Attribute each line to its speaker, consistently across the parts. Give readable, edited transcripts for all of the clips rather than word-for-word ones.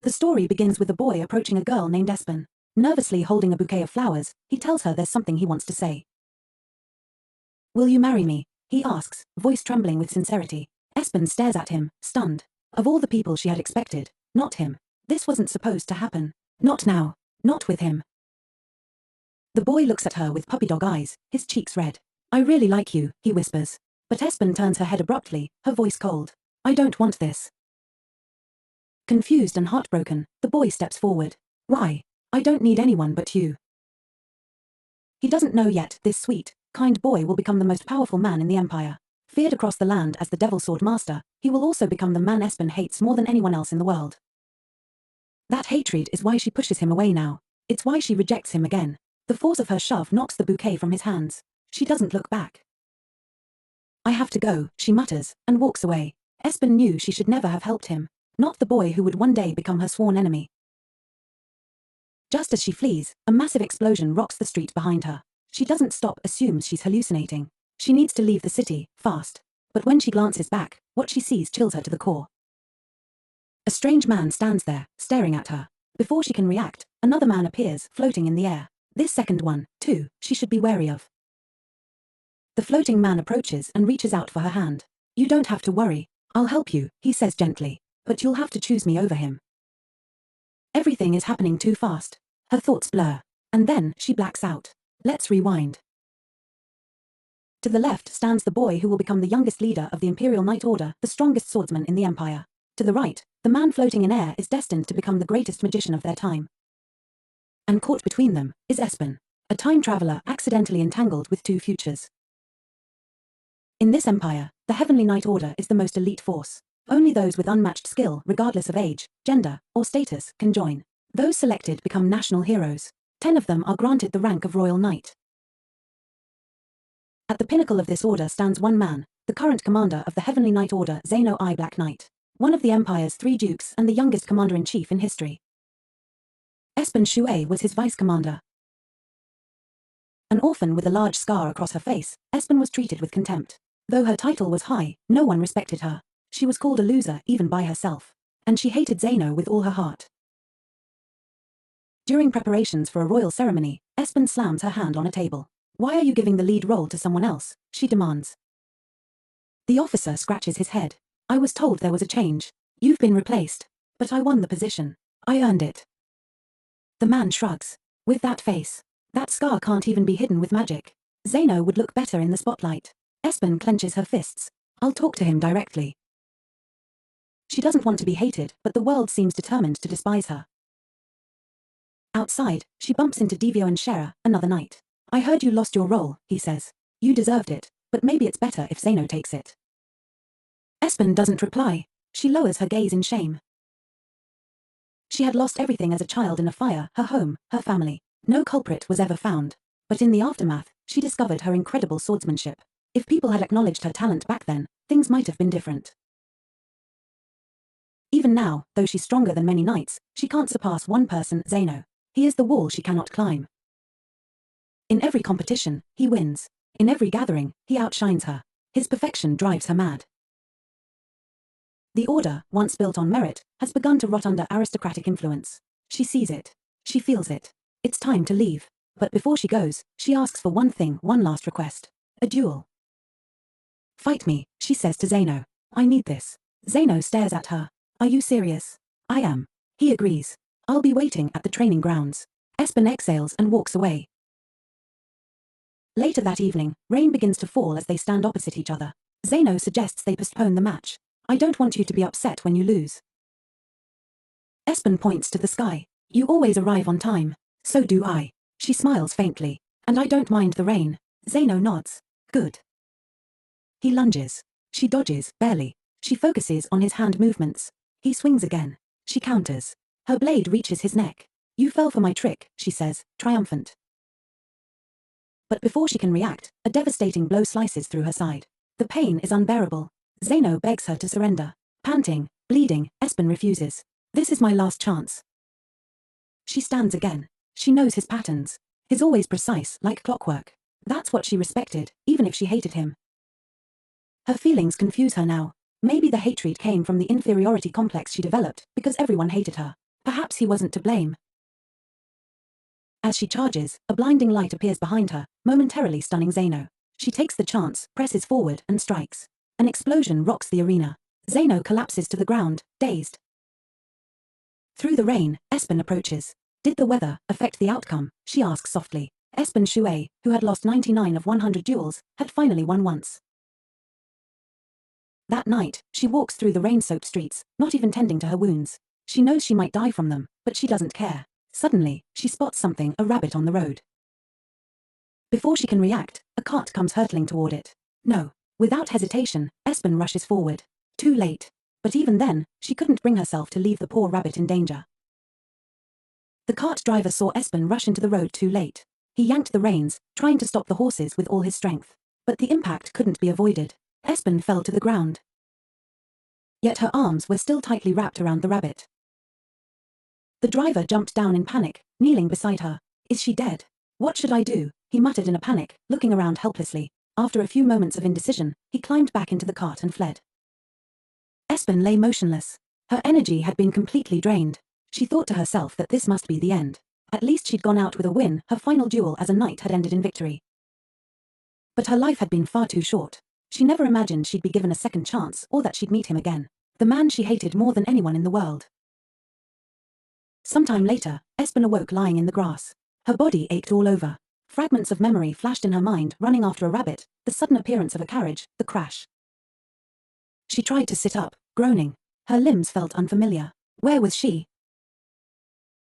Speaker 1: The story begins with a boy approaching a girl named Espen. Nervously holding a bouquet of flowers, he tells her there's something he wants to say. "Will you marry me?" he asks, voice trembling with sincerity. Espen stares at him, stunned. Of all the people she had expected, not him. This wasn't supposed to happen. Not now. Not with him. The boy looks at her with puppy dog eyes, his cheeks red. "I really like you," he whispers. But Espen turns her head abruptly, her voice cold. "I don't want this." Confused and heartbroken, the boy steps forward. "Why? I don't need anyone but you." He doesn't know yet, this sweet, kind boy will become the most powerful man in the Empire. Feared across the land as the Devil Sword Master, he will also become the man Espen hates more than anyone else in the world. That hatred is why she pushes him away now. It's why she rejects him again. The force of her shove knocks the bouquet from his hands. She doesn't look back. "I have to go," she mutters, and walks away. Espen knew she should never have helped him. Not the boy who would one day become her sworn enemy. Just as she flees, a massive explosion rocks the street behind her. She doesn't stop, assumes she's hallucinating. She needs to leave the city, fast. But when she glances back, what she sees chills her to the core. A strange man stands there, staring at her. Before she can react, another man appears, floating in the air. This second one, too, she should be wary of. The floating man approaches and reaches out for her hand. "You don't have to worry. I'll help you," he says gently. "But you'll have to choose me over him." Everything is happening too fast. Her thoughts blur. And then, she blacks out. Let's rewind. To the left stands the boy who will become the youngest leader of the Imperial Knight Order, the strongest swordsman in the Empire. To the right, the man floating in air is destined to become the greatest magician of their time. And caught between them, is Espen, a time traveler accidentally entangled with two futures. In this empire, the Heavenly Knight Order is the most elite force. Only those with unmatched skill, regardless of age, gender, or status, can join. Those selected become national heroes. 10 of them are granted the rank of Royal Knight. At the pinnacle of this order stands one man, the current commander of the Heavenly Knight Order, Zeno I Black Knight, one of the Empire's 3 dukes and the youngest commander-in-chief in history. Espen Shuei was his vice-commander. An orphan with a large scar across her face, Espen was treated with contempt. Though her title was high, no one respected her. She was called a loser even by herself. And she hated Zeno with all her heart. During preparations for a royal ceremony, Espen slams her hand on a table. "Why are you giving the lead role to someone else?" she demands. The officer scratches his head. "I was told there was a change. You've been replaced. But I won the position. I earned it." The man shrugs. With that face, that scar can't even be hidden with magic. Zeno would look better in the spotlight. Espen clenches her fists. "I'll talk to him directly." She doesn't want to be hated, but the world seems determined to despise her. Outside, she bumps into Devio and Chaerin, another knight. "I heard you lost your role," he says. "You deserved it, but maybe it's better if Zeno takes it." Espen doesn't reply. She lowers her gaze in shame. She had lost everything as a child in a fire, her home, her family. No culprit was ever found. But in the aftermath, she discovered her incredible swordsmanship. If people had acknowledged her talent back then, things might have been different. Even now, though she's stronger than many knights, she can't surpass one person, Zeno. He is the wall she cannot climb. In every competition, he wins. In every gathering, he outshines her. His perfection drives her mad. The order, once built on merit, has begun to rot under aristocratic influence. She sees it. She feels it. It's time to leave. But before she goes, she asks for one thing, one last request. A duel. "Fight me," she says to Zeno. "I need this." Zeno stares at her. "Are you serious?" "I am." He agrees. "I'll be waiting at the training grounds." Espen exhales and walks away. Later that evening, rain begins to fall as they stand opposite each other. Zeno suggests they postpone the match. "I don't want you to be upset when you lose." Espen points to the sky. "You always arrive on time." "So do I." She smiles faintly. "And I don't mind the rain." Zeno nods. "Good." He lunges. She dodges, barely. She focuses on his hand movements. He swings again. She counters. Her blade reaches his neck. "You fell for my trick," she says, triumphant. But before she can react, a devastating blow slices through her side. The pain is unbearable. Zeno begs her to surrender. Panting, bleeding, Espen refuses. "This is my last chance." She stands again. She knows his patterns. His always precise, like clockwork. That's what she respected, even if she hated him. Her feelings confuse her now. Maybe the hatred came from the inferiority complex she developed, because everyone hated her. Perhaps he wasn't to blame. As she charges, a blinding light appears behind her, momentarily stunning Zeno. She takes the chance, presses forward, and strikes. An explosion rocks the arena. Zeno collapses to the ground, dazed. Through the rain, Espen approaches. Did the weather affect the outcome? She asks softly. Espen Shuei, who had lost 99 of 100 duels, had finally won once. That night, she walks through the rain-soaked streets, not even tending to her wounds. She knows she might die from them, but she doesn't care. Suddenly, she spots something, a rabbit on the road. Before she can react, a cart comes hurtling toward it. No. Without hesitation, Espen rushes forward. Too late. But even then, she couldn't bring herself to leave the poor rabbit in danger. The cart driver saw Espen rush into the road too late. He yanked the reins, trying to stop the horses with all his strength. But the impact couldn't be avoided. Espen fell to the ground. Yet her arms were still tightly wrapped around the rabbit. The driver jumped down in panic, kneeling beside her. Is she dead? What should I do? He muttered in a panic, looking around helplessly. After a few moments of indecision, he climbed back into the cart and fled. Espen lay motionless. Her energy had been completely drained. She thought to herself that this must be the end. At least she'd gone out with a win, her final duel as a knight had ended in victory. But her life had been far too short. She never imagined she'd be given a second chance or that she'd meet him again. The man she hated more than anyone in the world. Sometime later, Espen awoke lying in the grass. Her body ached all over. Fragments of memory flashed in her mind, running after a rabbit, the sudden appearance of a carriage, the crash. She tried to sit up, groaning. Her limbs felt unfamiliar. Where was she?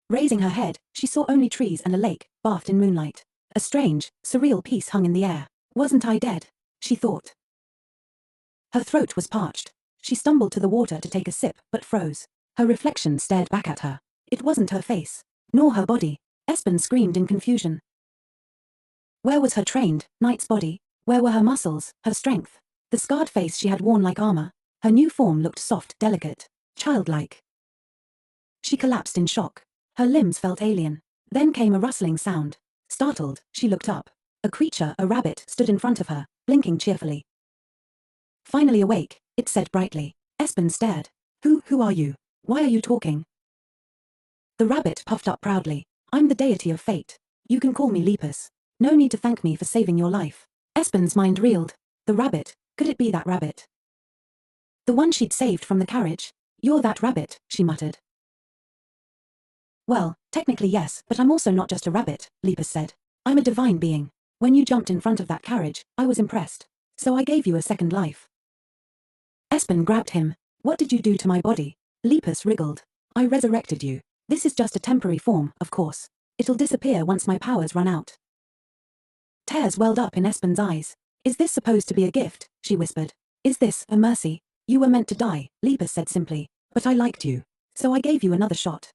Speaker 1: Raising her head, she saw only trees and a lake, bathed in moonlight. A strange, surreal peace hung in the air. Wasn't I dead? She thought. Her throat was parched. She stumbled to the water to take a sip, but froze. Her reflection stared back at her. It wasn't her face, nor her body. Espen screamed in confusion. Where was her trained, knight's body? Where were her muscles, her strength? The scarred face she had worn like armor. Her new form looked soft, delicate, childlike. She collapsed in shock. Her limbs felt alien. Then came a rustling sound. Startled, she looked up. A creature, a rabbit, stood in front of her, blinking cheerfully. Finally awake, it said brightly. Espen stared. Who are you? Why are you talking? The rabbit puffed up proudly. I'm the deity of fate. You can call me Lepus. No need to thank me for saving your life. Espen's mind reeled. The rabbit, could it be that rabbit? The one she'd saved from the carriage? You're that rabbit, she muttered. Well, technically yes, but I'm also not just a rabbit, Lepus said. I'm a divine being. When you jumped in front of that carriage, I was impressed. So I gave you a second life. Espen grabbed him. What did you do to my body? Lepus wriggled. I resurrected you. This is just a temporary form, of course. It'll disappear once my powers run out. Tears welled up in Espen's eyes. Is this supposed to be a gift? She whispered. Is this a mercy? You were meant to die, Lepus said simply. But I liked you. So I gave you another shot.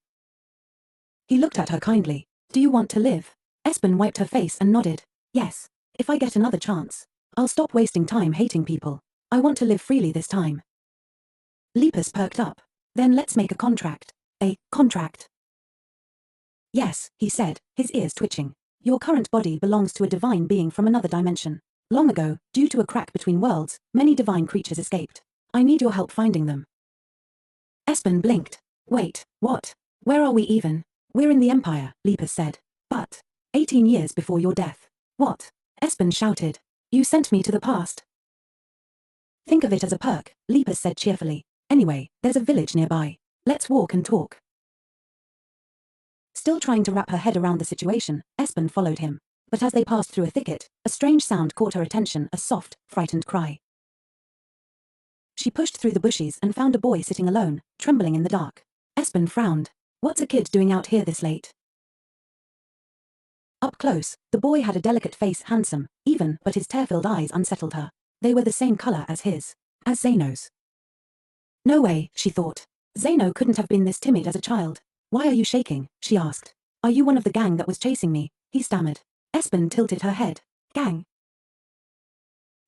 Speaker 1: He looked at her kindly. Do you want to live? Espen wiped her face and nodded. Yes. If I get another chance. I'll stop wasting time hating people. I want to live freely this time. Lepus perked up. Then let's make a contract. A contract. Yes, he said, his ears twitching. Your current body belongs to a divine being from another dimension. Long ago, due to a crack between worlds, many divine creatures escaped. I need your help finding them. Espen blinked. Wait, what? Where are we even? We're in the Empire, Lepus said. But 18 years before your death. What? Espen shouted. You sent me to the past. Think of it as a perk, Lepus said cheerfully. Anyway, there's a village nearby. Let's walk and talk. Still trying to wrap her head around the situation, Espen followed him. But as they passed through a thicket, a strange sound caught her attention, a soft, frightened cry. She pushed through the bushes and found a boy sitting alone, trembling in the dark. Espen frowned. What's a kid doing out here this late? Up close, the boy had a delicate face, handsome, even, but his tear-filled eyes unsettled her. They were the same color as his. As Zeno's. No way, she thought. Zeno couldn't have been this timid as a child. Why are you shaking? She asked. Are you one of the gang that was chasing me? He stammered. Espen tilted her head. Gang?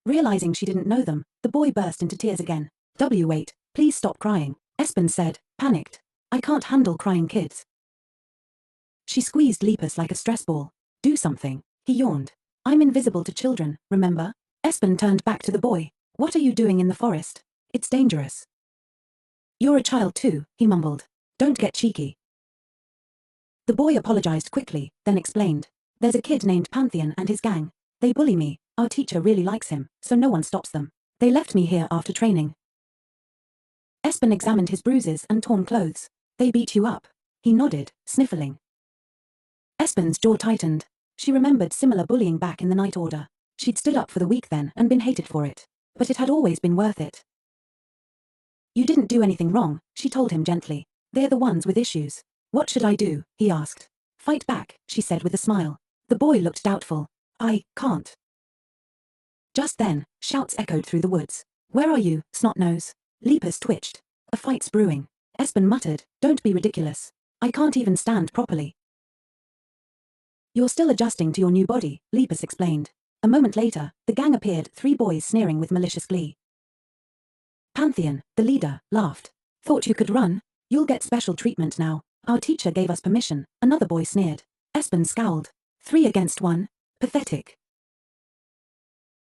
Speaker 1: Realizing she didn't know them, the boy burst into tears again. Wait, please stop crying, Espen said, panicked. I can't handle crying kids. She squeezed Lepus like a stress ball. Do something, he yawned. I'm invisible to children, remember? Espen turned back to the boy. What are you doing in the forest? It's dangerous. You're a child too, he mumbled. Don't get cheeky. The boy apologized quickly, then explained. There's a kid named Pantheon and his gang. They bully me. Our teacher really likes him, so no one stops them. They left me here after training. Espen examined his bruises and torn clothes. They beat you up. He nodded, sniffling. Espen's jaw tightened. She remembered similar bullying back in the Night Order. She'd stood up for the weak then and been hated for it. But it had always been worth it. You didn't do anything wrong, she told him gently. They're the ones with issues. What should I do? He asked. Fight back, she said with a smile. The boy looked doubtful. I can't. Just then, shouts echoed through the woods. Where are you, Snotnose? Lepus twitched. A fight's brewing. Espen muttered, don't be ridiculous. I can't even stand properly. You're still adjusting to your new body, Lepus explained. A moment later, the gang appeared, 3 boys sneering with malicious glee. Pantheon, the leader, laughed. Thought you could run? You'll get special treatment now. Our teacher gave us permission, another boy sneered. Espen scowled. 3 against 1. Pathetic.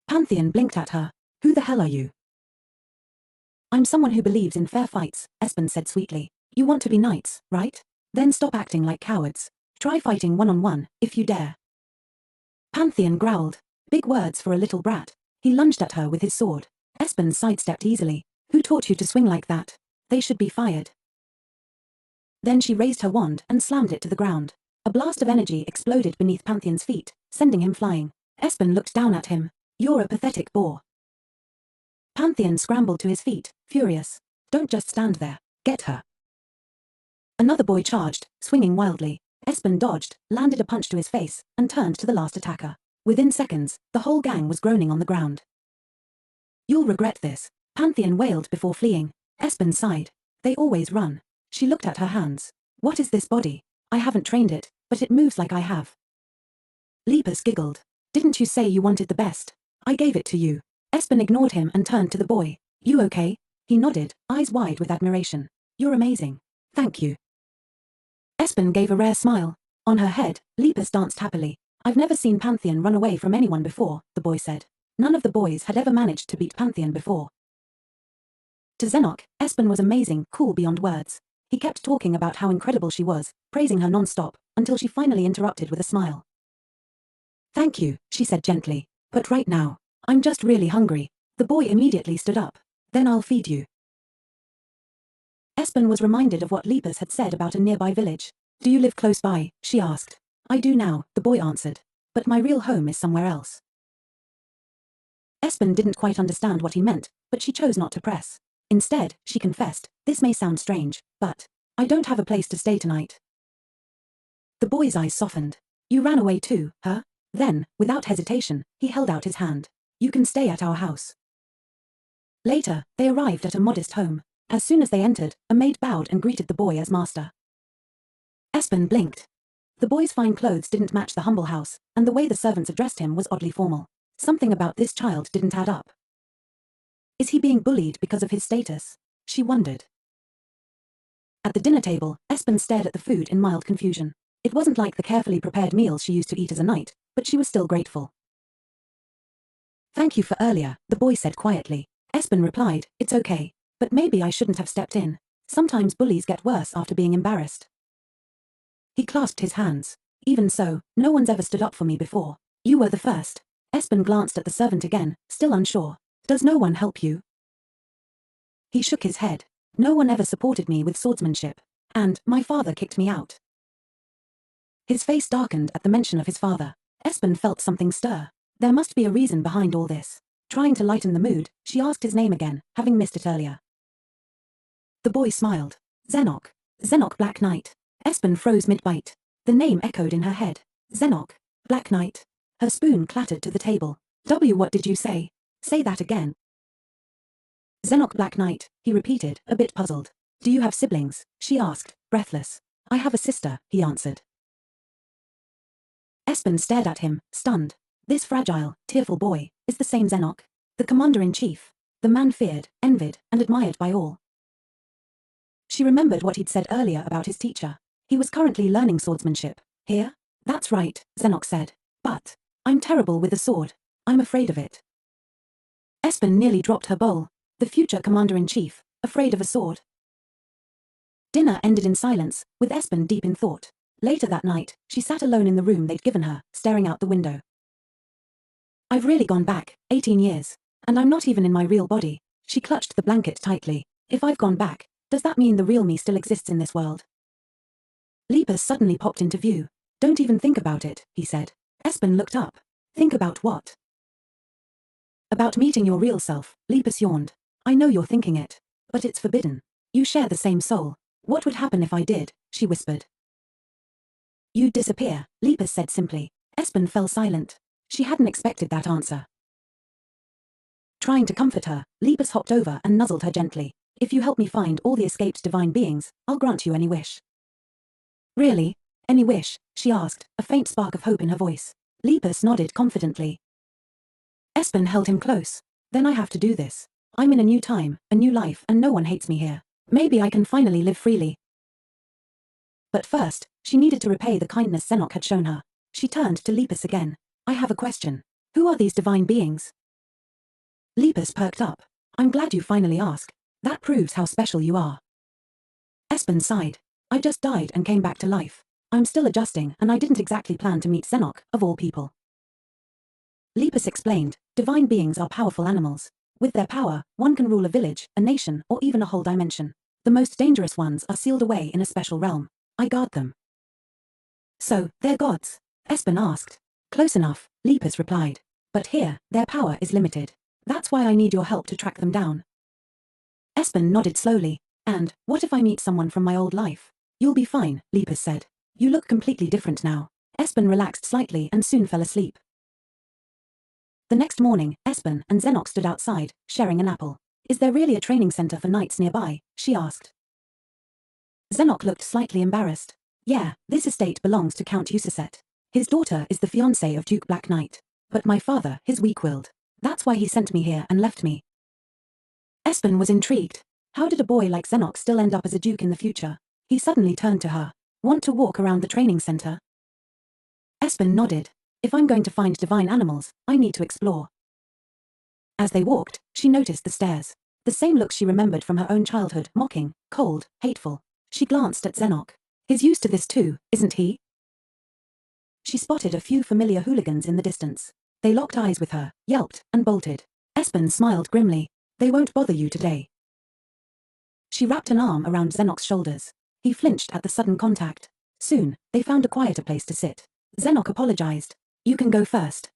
Speaker 1: Pantheon blinked at her. Who the hell are you? I'm someone who believes in fair fights, Espen said sweetly. You want to be knights, right? Then stop acting like cowards. Try fighting one-on-one, if you dare. Pantheon growled. Big words for a little brat. He lunged at her with his sword. Espen sidestepped easily. Who taught you to swing like that? They should be fired. Then she raised her wand and slammed it to the ground. A blast of energy exploded beneath Pantheon's feet, sending him flying. Espen looked down at him. You're a pathetic bore. Pantheon scrambled to his feet, furious. Don't just stand there. Get her. Another boy charged, swinging wildly. Espen dodged, landed a punch to his face, and turned to the last attacker. Within seconds, the whole gang was groaning on the ground. You'll regret this, Pantheon wailed before fleeing. Espen sighed. They always run. She looked at her hands. What is this body? I haven't trained it, but it moves like I have. Lepus giggled. Didn't you say you wanted the best? I gave it to you. Espen ignored him and turned to the boy. You okay? He nodded, eyes wide with admiration. You're amazing. Thank you. Espen gave a rare smile. On her head, Lepus danced happily. I've never seen Pantheon run away from anyone before, the boy said. None of the boys had ever managed to beat Pantheon before. To Zenok, Espen was amazing, cool beyond words. He kept talking about how incredible she was, praising her non-stop, until she finally interrupted with a smile. Thank you, she said gently. But right now, I'm just really hungry. The boy immediately stood up. Then I'll feed you. Espen was reminded of what Lepus had said about a nearby village. Do you live close by? She asked. I do now, the boy answered. But my real home is somewhere else. Espen didn't quite understand what he meant, but she chose not to press. Instead, she confessed, this may sound strange, but I don't have a place to stay tonight. The boy's eyes softened. You ran away too, huh? Then, without hesitation, he held out his hand. You can stay at our house. Later, they arrived at a modest home. As soon as they entered, a maid bowed and greeted the boy as master. Espen blinked. The boy's fine clothes didn't match the humble house, and the way the servants addressed him was oddly formal. Something about this child didn't add up. Is he being bullied because of his status? She wondered. At the dinner table, Espen stared at the food in mild confusion. It wasn't like the carefully prepared meals she used to eat as a knight, but she was still grateful. Thank you for earlier, the boy said quietly. Espen replied, it's okay, but maybe I shouldn't have stepped in. Sometimes bullies get worse after being embarrassed. He clasped his hands. Even so, no one's ever stood up for me before. You were the first. Espen glanced at the servant again, still unsure. Does no one help you? He shook his head. No one ever supported me with swordsmanship. And my father kicked me out. His face darkened at the mention of his father. Espen felt something stir. There must be a reason behind all this. Trying to lighten the mood, she asked his name again, having missed it earlier. The boy smiled. Zenok. Zenok Black Knight. Espen froze mid-bite. The name echoed in her head. Zenok. Black Knight. Her spoon clattered to the table. What did you say? Say that again. Zenok Black Knight, he repeated, a bit puzzled. Do you have siblings? She asked, breathless. I have a sister, he answered. Espen stared at him, stunned. This fragile, tearful boy, is the same Zenok. The commander-in-chief. The man feared, envied, and admired by all. She remembered what he'd said earlier about his teacher. He was currently learning swordsmanship. Here? That's right, Zenok said. But I'm terrible with a sword. I'm afraid of it. Espen nearly dropped her bowl. The future commander-in-chief, afraid of a sword. Dinner ended in silence, with Espen deep in thought. Later that night, she sat alone in the room they'd given her, staring out the window. I've really gone back, 18 years. And I'm not even in my real body. She clutched the blanket tightly. If I've gone back, does that mean the real me still exists in this world? Lepus suddenly popped into view. Don't even think about it, he said. Espen looked up. Think about what? About meeting your real self, Lepus yawned. I know you're thinking it. But it's forbidden. You share the same soul. What would happen if I did? She whispered. You'd disappear, Lepus said simply. Espen fell silent. She hadn't expected that answer. Trying to comfort her, Lepus hopped over and nuzzled her gently. If you help me find all the escaped divine beings, I'll grant you any wish. Really? Any wish? She asked, a faint spark of hope in her voice. Lepus nodded confidently. Espen held him close. Then I have to do this. I'm in a new time, a new life, and no one hates me here. Maybe I can finally live freely. But first, she needed to repay the kindness Zenok had shown her. She turned to Lepus again. I have a question. Who are these divine beings? Lepus perked up. I'm glad you finally asked. That proves how special you are. Espen sighed. I just died and came back to life. I'm still adjusting, and I didn't exactly plan to meet Zenok, of all people. Lepus explained, divine beings are powerful animals. With their power, one can rule a village, a nation, or even a whole dimension. The most dangerous ones are sealed away in a special realm. I guard them. So, they're gods? Espen asked. Close enough, Lepus replied. But here, their power is limited. That's why I need your help to track them down. Espen nodded slowly. And, what if I meet someone from my old life? You'll be fine, Lepus said. You look completely different now. Espen relaxed slightly and soon fell asleep. The next morning, Espen and Zenok stood outside, sharing an apple. Is there really a training center for knights nearby? She asked. Zenok looked slightly embarrassed. Yeah, this estate belongs to Count Usaset. His daughter is the fiancée of Duke Black Knight. But my father is weak-willed. That's why he sent me here and left me. Espen was intrigued. How did a boy like Zenok still end up as a duke in the future? He suddenly turned to her. Want to walk around the training center? Espen nodded. If I'm going to find divine animals, I need to explore. As they walked, she noticed the stares. The same look she remembered from her own childhood, mocking, cold, hateful. She glanced at Zenok. He's used to this too, isn't he? She spotted a few familiar hooligans in the distance. They locked eyes with her, yelped, and bolted. Espen smiled grimly. They won't bother you today. She wrapped an arm around Zenok's shoulders. He flinched at the sudden contact. Soon, they found a quieter place to sit. Zenok apologized. You can go first.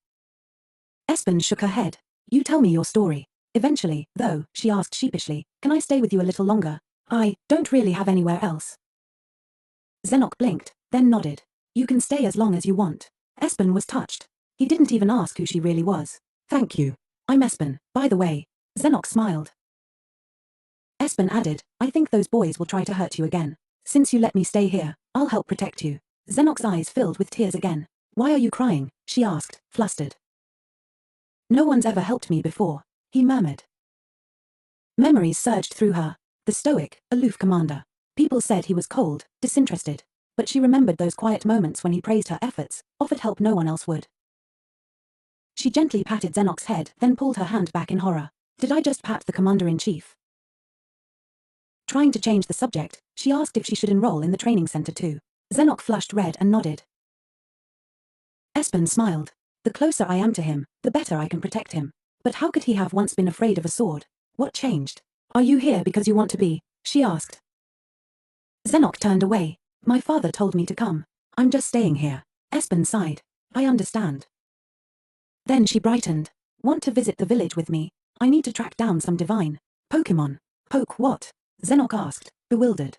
Speaker 1: Espen shook her head. You tell me your story. Eventually, though, she asked sheepishly, can I stay with you a little longer? I don't really have anywhere else. Zenok blinked, then nodded. You can stay as long as you want. Espen was touched. He didn't even ask who she really was. Thank you. I'm Espen, by the way. Zenok smiled. Espen added, I think those boys will try to hurt you again. Since you let me stay here, I'll help protect you. Zenok's eyes filled with tears again. Why are you crying? She asked, flustered. No one's ever helped me before, he murmured. Memories surged through her. The stoic, aloof commander. People said he was cold, disinterested. But she remembered those quiet moments when he praised her efforts, offered help no one else would. She gently patted Zenok's head, then pulled her hand back in horror. Did I just pat the commander-in-chief? Trying to change the subject, she asked if she should enroll in the training center too. Zenok flushed red and nodded. Espen smiled. The closer I am to him, the better I can protect him. But how could he have once been afraid of a sword? What changed? Are you here because you want to be? She asked. Zenok turned away. My father told me to come. I'm just staying here. Espen sighed. I understand. Then she brightened. Want to visit the village with me? I need to track down some divine Pokemon. Poke what? Zenok asked, bewildered.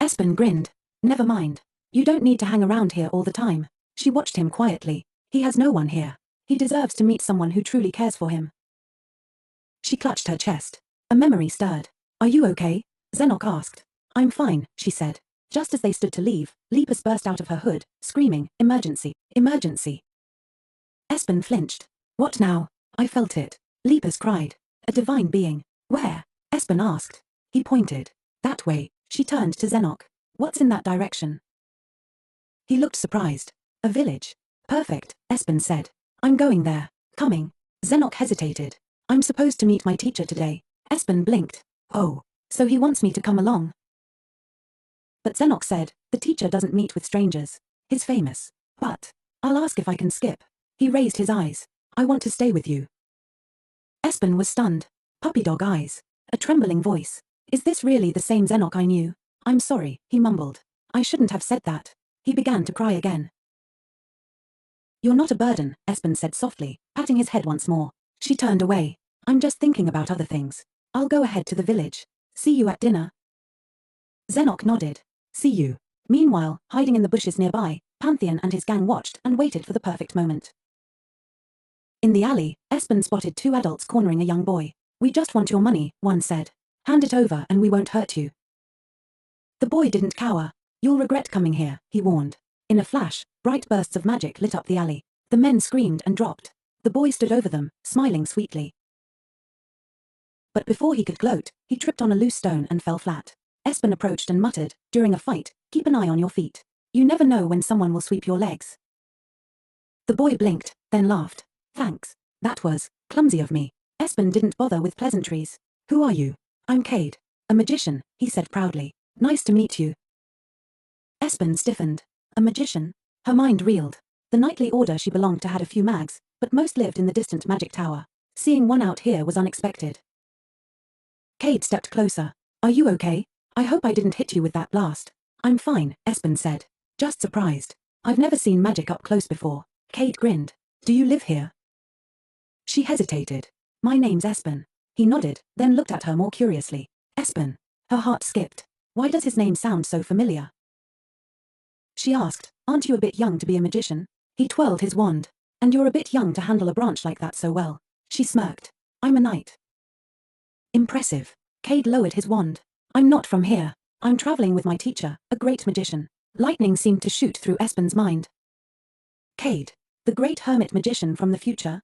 Speaker 1: Espen grinned. Never mind. You don't need to hang around here all the time. She watched him quietly. He has no one here. He deserves to meet someone who truly cares for him. She clutched her chest. A memory stirred. Are you okay? Zenok asked. I'm fine, she said. Just as they stood to leave, Lepus burst out of her hood, screaming, emergency, emergency. Espen flinched. What now? I felt it. Lepus cried. A divine being. Where? Espen asked. He pointed. That way. She turned to Zenok. What's in that direction? He looked surprised. A village. Perfect, Espen said. I'm going there. Coming. Zenok hesitated. I'm supposed to meet my teacher today. Espen blinked. Oh, so he wants me to come along. But Zenok said, The teacher doesn't meet with strangers. He's famous. But I'll ask if I can skip. He raised his eyes. I want to stay with you. Espen was stunned. Puppy dog eyes. A trembling voice. Is this really the same Zenok I knew? I'm sorry, he mumbled. I shouldn't have said that. He began to cry again. You're not a burden, Espen said softly, patting his head once more. She turned away. I'm just thinking about other things. I'll go ahead to the village. See you at dinner. Zenok nodded. See you. Meanwhile, hiding in the bushes nearby, Pantheon and his gang watched and waited for the perfect moment. In the alley, Espen spotted two adults cornering a young boy. We just want your money, one said. Hand it over and we won't hurt you. The boy didn't cower. You'll regret coming here, he warned. In a flash, bright bursts of magic lit up the alley. The men screamed and dropped. The boy stood over them, smiling sweetly. But before he could gloat, he tripped on a loose stone and fell flat. Espen approached and muttered, during a fight, keep an eye on your feet. You never know when someone will sweep your legs. The boy blinked, then laughed. Thanks. That was clumsy of me. Espen didn't bother with pleasantries. Who are you? I'm Cade. A magician, he said proudly. Nice to meet you. Espen stiffened. A magician? Her mind reeled. The knightly order she belonged to had a few mags, but most lived in the distant magic tower. Seeing one out here was unexpected. Cade stepped closer. Are you okay? I hope I didn't hit you with that blast. I'm fine, Espen said. Just surprised. I've never seen magic up close before. Cade grinned. Do you live here? She hesitated. My name's Espen. He nodded, then looked at her more curiously. Espen. Her heart skipped. Why does his name sound so familiar? She asked, aren't you a bit young to be a magician? He twirled his wand. And you're a bit young to handle a branch like that so well. She smirked. I'm a knight. Impressive. Cade lowered his wand. I'm not from here. I'm traveling with my teacher, a great magician. Lightning seemed to shoot through Espen's mind. Cade. The great hermit magician from the future?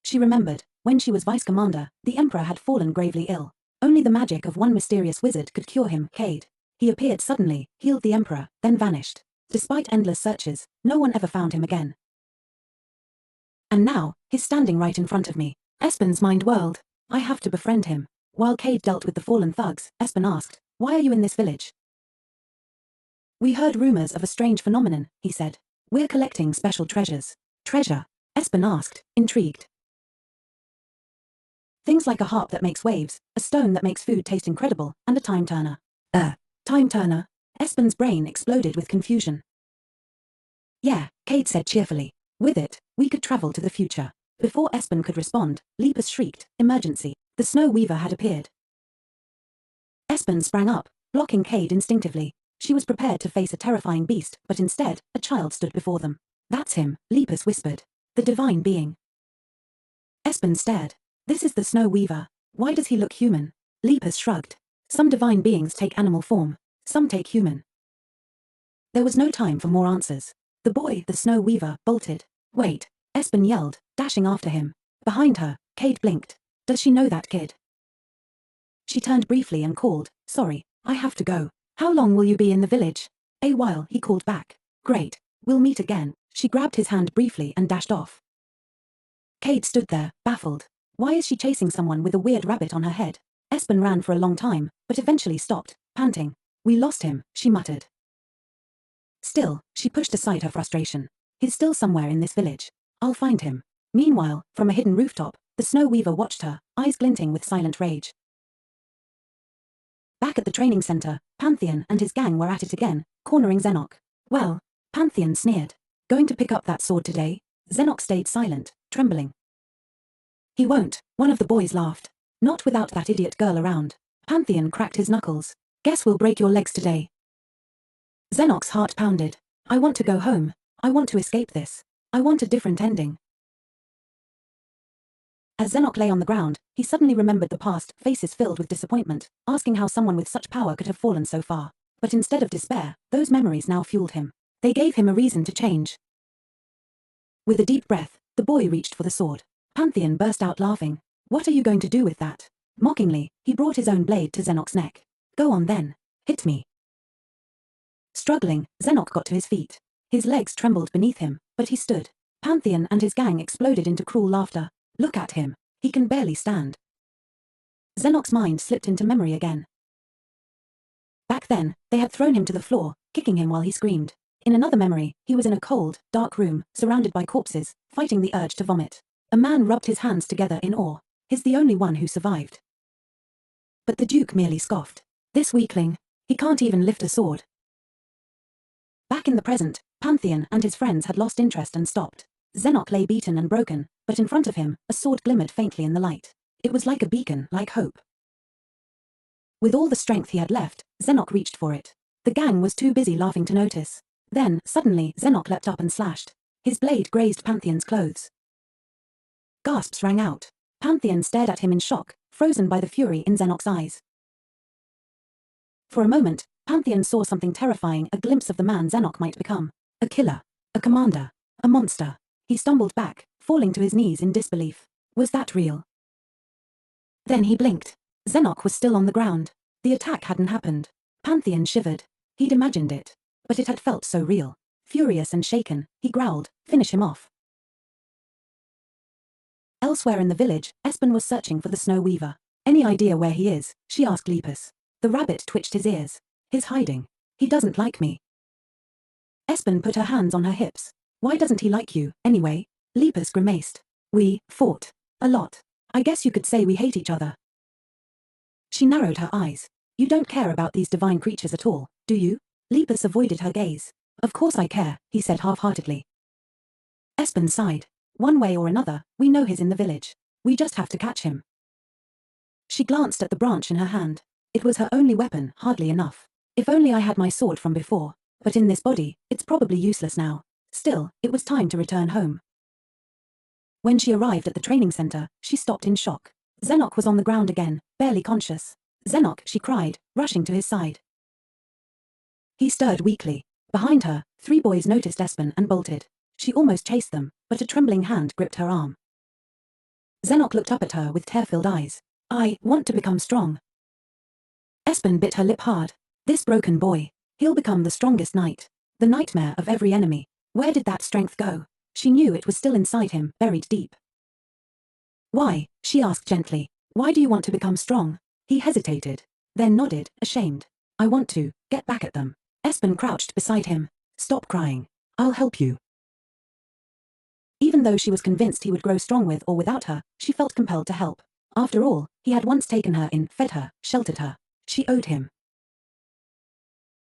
Speaker 1: She remembered, when she was vice commander, the emperor had fallen gravely ill. Only the magic of one mysterious wizard could cure him, Cade. He appeared suddenly, healed the emperor, then vanished. Despite endless searches, no one ever found him again. And now, he's standing right in front of me. Espen's mind whirled. I have to befriend him. While Cade dealt with the fallen thugs, Espen asked, why are you in this village? We heard rumors of a strange phenomenon, he said. We're collecting special treasures. Treasure? Espen asked, intrigued. Things like a harp that makes waves, a stone that makes food taste incredible, and a time turner. Time turner? Espen's brain exploded with confusion. Yeah, Cade said cheerfully. With it, we could travel to the future. Before Espen could respond, Lepus shrieked, emergency. The Snow Weaver had appeared. Espen sprang up, blocking Cade instinctively. She was prepared to face a terrifying beast, but instead, a child stood before them. That's him, Lepus whispered. The divine being. Espen stared. This is the Snow Weaver. Why does he look human? Lepus shrugged. Some divine beings take animal form. Some take human. There was no time for more answers. The boy, the Snow Weaver, bolted. Wait, Espen yelled, dashing after him. Behind her, Cade blinked. Does she know that kid? She turned briefly and called, sorry, I have to go. How long will you be in the village? A while, he called back. Great, we'll meet again. She grabbed his hand briefly and dashed off. Cade stood there, baffled. Why is she chasing someone with a weird rabbit on her head? Espen ran for a long time, but eventually stopped, panting. We lost him, she muttered. Still, she pushed aside her frustration. He's still somewhere in this village. I'll find him. Meanwhile, from a hidden rooftop, the Snow Weaver watched her, eyes glinting with silent rage. Back at the training center, Pantheon and his gang were at it again, cornering Zenok. Well, Pantheon sneered. Going to pick up that sword today? Zenok stayed silent, trembling. He won't, one of the boys laughed. Not without that idiot girl around. Pantheon cracked his knuckles. Guess we'll break your legs today. Zenok's heart pounded. I want to go home. I want to escape this. I want a different ending. As Zenok lay on the ground, he suddenly remembered the past, faces filled with disappointment, asking how someone with such power could have fallen so far. But instead of despair, those memories now fueled him. They gave him a reason to change. With a deep breath, the boy reached for the sword. Pantheon burst out laughing. What are you going to do with that? Mockingly, he brought his own blade to Zenok's neck. Go on then. Hit me. Struggling, Zenok got to his feet. His legs trembled beneath him, but he stood. Pantheon and his gang exploded into cruel laughter. Look at him. He can barely stand. Zenok's mind slipped into memory again. Back Back then, they had thrown him to the floor, kicking him while he screamed. In another memory, he was in a cold, dark room, surrounded by corpses, fighting the urge to vomit. A man rubbed his hands together in awe. He's the only one who survived. But the Duke merely scoffed. This weakling. He can't even lift a sword. Back in the present, Pantheon and his friends had lost interest and stopped. Zenok lay beaten and broken, but in front of him, a sword glimmered faintly in the light. It was like a beacon, like hope. With all the strength he had left, Zenok reached for it. The gang was too busy laughing to notice. Then, suddenly, Zenok leapt up and slashed. His blade grazed Pantheon's clothes. Gasps rang out. Pantheon stared at him in shock, frozen by the fury in Zenok's eyes. For a moment, Pantheon saw something terrifying, a glimpse of the man Zenok might become. A killer. A commander. A monster. He stumbled back, falling to his knees in disbelief. Was that real? Then he blinked. Zenok was still on the ground. The attack hadn't happened. Pantheon shivered. He'd imagined it. But it had felt so real. Furious and shaken, he growled, "Finish him off." Elsewhere in the village, Espen was searching for the Snow Weaver. "Any idea where he is?" she asked Lepus. The rabbit twitched his ears. "He's hiding. He doesn't like me." Espen put her hands on her hips. "Why doesn't he like you, anyway?" Lepus grimaced. "We fought. A lot. I guess you could say we hate each other." She narrowed her eyes. "You don't care about these divine creatures at all, do you?" Lepus avoided her gaze. "Of course I care," he said half-heartedly. Espen sighed. "One way or another, we know he's in the village. We just have to catch him." She glanced at the branch in her hand. It was her only weapon, hardly enough. If only I had my sword from before. But in this body, it's probably useless now. Still, it was time to return home. When she arrived at the training center, she stopped in shock. Zenok was on the ground again, barely conscious. "Zenok," she cried, rushing to his side. He stirred weakly. Behind her, 3 boys noticed Espen and bolted. She almost chased them, but a trembling hand gripped her arm. Zenok looked up at her with tear-filled eyes. "I want to become strong." Espen bit her lip hard. This broken boy. He'll become the strongest knight. The nightmare of every enemy. Where did that strength go? She knew it was still inside him, buried deep. "Why?" she asked gently. "Why do you want to become strong?" He hesitated, then nodded, ashamed. "I want to get back at them." Espen crouched beside him. "Stop crying. I'll help you." Even though she was convinced he would grow strong with or without her, she felt compelled to help. After all, he had once taken her in, fed her, sheltered her. She owed him.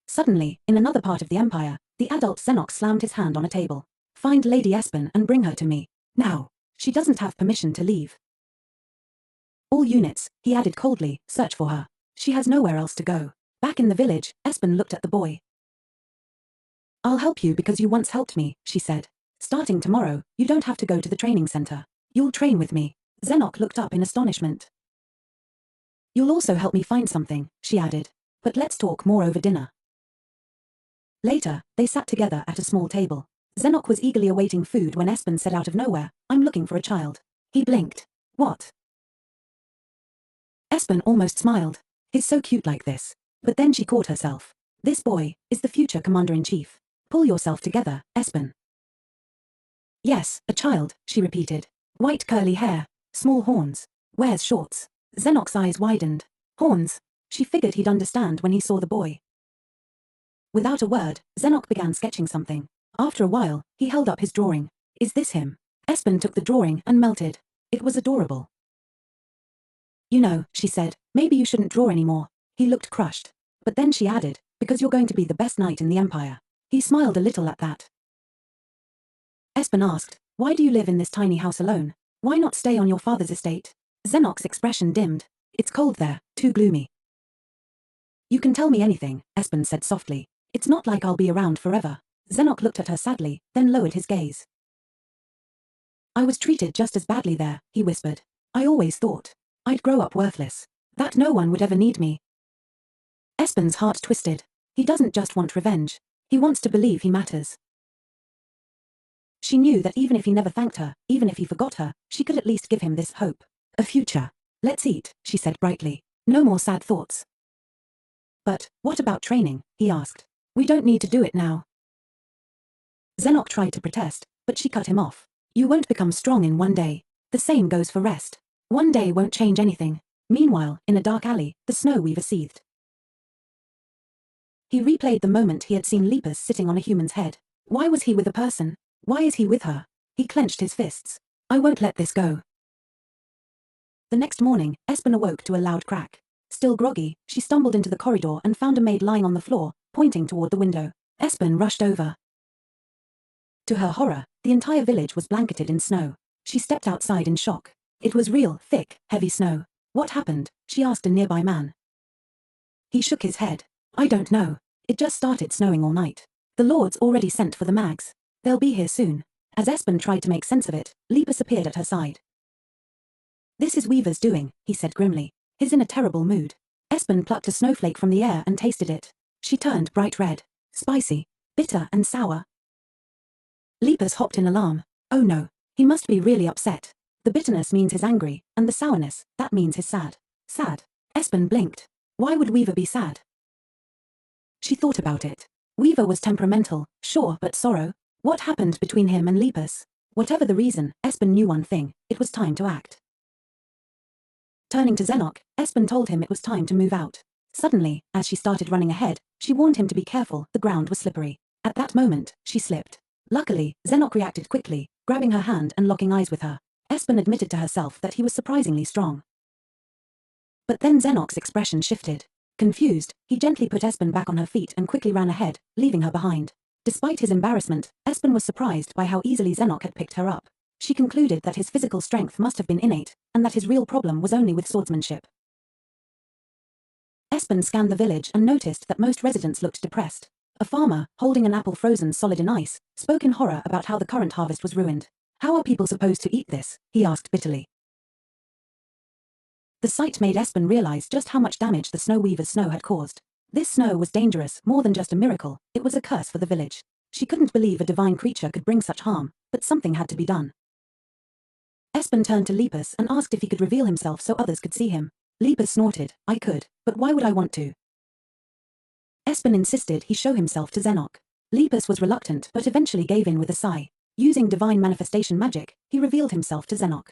Speaker 1: Suddenly, in another part of the Empire, the adult Zenok slammed his hand on a table. "Find Lady Espen and bring her to me. Now. She doesn't have permission to leave." "All units," he added coldly, "search for her. She has nowhere else to go." Back in the village, Espen looked at the boy. "I'll help you because you once helped me," she said. "Starting tomorrow, you don't have to go to the training center. You'll train with me." Zenok looked up in astonishment. "You'll also help me find something," she added. "But let's talk more over dinner." Later, they sat together at a small table. Zenok was eagerly awaiting food when Espen said out of nowhere, "I'm looking for a child." He blinked. "What?" Espen almost smiled. "He's so cute like this." But then she caught herself. "This boy is the future commander-in-chief. Pull yourself together, Espen." "Yes, a child," she repeated. "White curly hair, small horns, wears shorts." Zenok's eyes widened. "Horns." She figured he'd understand when he saw the boy. Without a word, Zenok began sketching something. After a while, he held up his drawing. "Is this him?" Espen took the drawing and melted. It was adorable. "You know," she said, "maybe you shouldn't draw anymore." He looked crushed. But then she added, "Because you're going to be the best knight in the Empire." He smiled a little at that. Espen asked, "Why do you live in this tiny house alone? Why not stay on your father's estate?" Zenok's expression dimmed. "It's cold there, too gloomy." "You can tell me anything," Espen said softly. "It's not like I'll be around forever." Zenok looked at her sadly, then lowered his gaze. "I was treated just as badly there," he whispered. "I always thought I'd grow up worthless. That no one would ever need me." Espen's heart twisted. He doesn't just want revenge. He wants to believe he matters. She knew that even if he never thanked her, even if he forgot her, she could at least give him this hope. A future. "Let's eat," she said brightly. "No more sad thoughts." "But, what about training?" he asked. "We don't need to do it now." Zenok tried to protest, but she cut him off. "You won't become strong in one day. The same goes for rest. One day won't change anything." Meanwhile, in a dark alley, the Snow Weaver seethed. He replayed the moment he had seen Lepus sitting on a human's head. Why was he with a person? Why is he with her? He clenched his fists. I won't let this go. The next morning, Espen awoke to a loud crack. Still groggy, she stumbled into the corridor and found a maid lying on the floor, pointing toward the window. Espen rushed over. To her horror, the entire village was blanketed in snow. She stepped outside in shock. It was real, thick, heavy snow. What happened? She asked a nearby man. He shook his head. I don't know. It just started snowing all night. The lords already sent for the mags. They'll be here soon. As Espen tried to make sense of it, Lepus appeared at her side. This is Weaver's doing, he said grimly. He's in a terrible mood. Espen plucked a snowflake from the air and tasted it. She turned bright red. Spicy, bitter and sour. Lepus hopped in alarm. Oh no, he must be really upset. The bitterness means he's angry, and the sourness, that means he's sad. Sad. Espen blinked. Why would Weaver be sad? She thought about it. Weaver was temperamental, sure, but sorrow? What happened between him and Lepus? Whatever the reason, Espen knew one thing. It was time to act. Turning to Zenok, Espen told him it was time to move out. Suddenly, as she started running ahead, she warned him to be careful, the ground was slippery. At that moment, she slipped. Luckily, Zenok reacted quickly, grabbing her hand and locking eyes with her. Espen admitted to herself that he was surprisingly strong. But then Zenok's expression shifted. Confused, he gently put Espen back on her feet and quickly ran ahead, leaving her behind. Despite his embarrassment, Espen was surprised by how easily Zenok had picked her up. She concluded that his physical strength must have been innate, and that his real problem was only with swordsmanship. Espen scanned the village and noticed that most residents looked depressed. A farmer, holding an apple frozen solid in ice, spoke in horror about how the current harvest was ruined. How are people supposed to eat this? He asked bitterly. The sight made Espen realize just how much damage the Snow Weaver's snow had caused. This snow was dangerous, more than just a miracle, it was a curse for the village. She couldn't believe a divine creature could bring such harm, but something had to be done. Espen turned to Lepus and asked if he could reveal himself so others could see him. Lepus snorted, I could, but why would I want to? Espen insisted he show himself to Zenok. Lepus was reluctant but eventually gave in with a sigh. Using divine manifestation magic, he revealed himself to Zenok.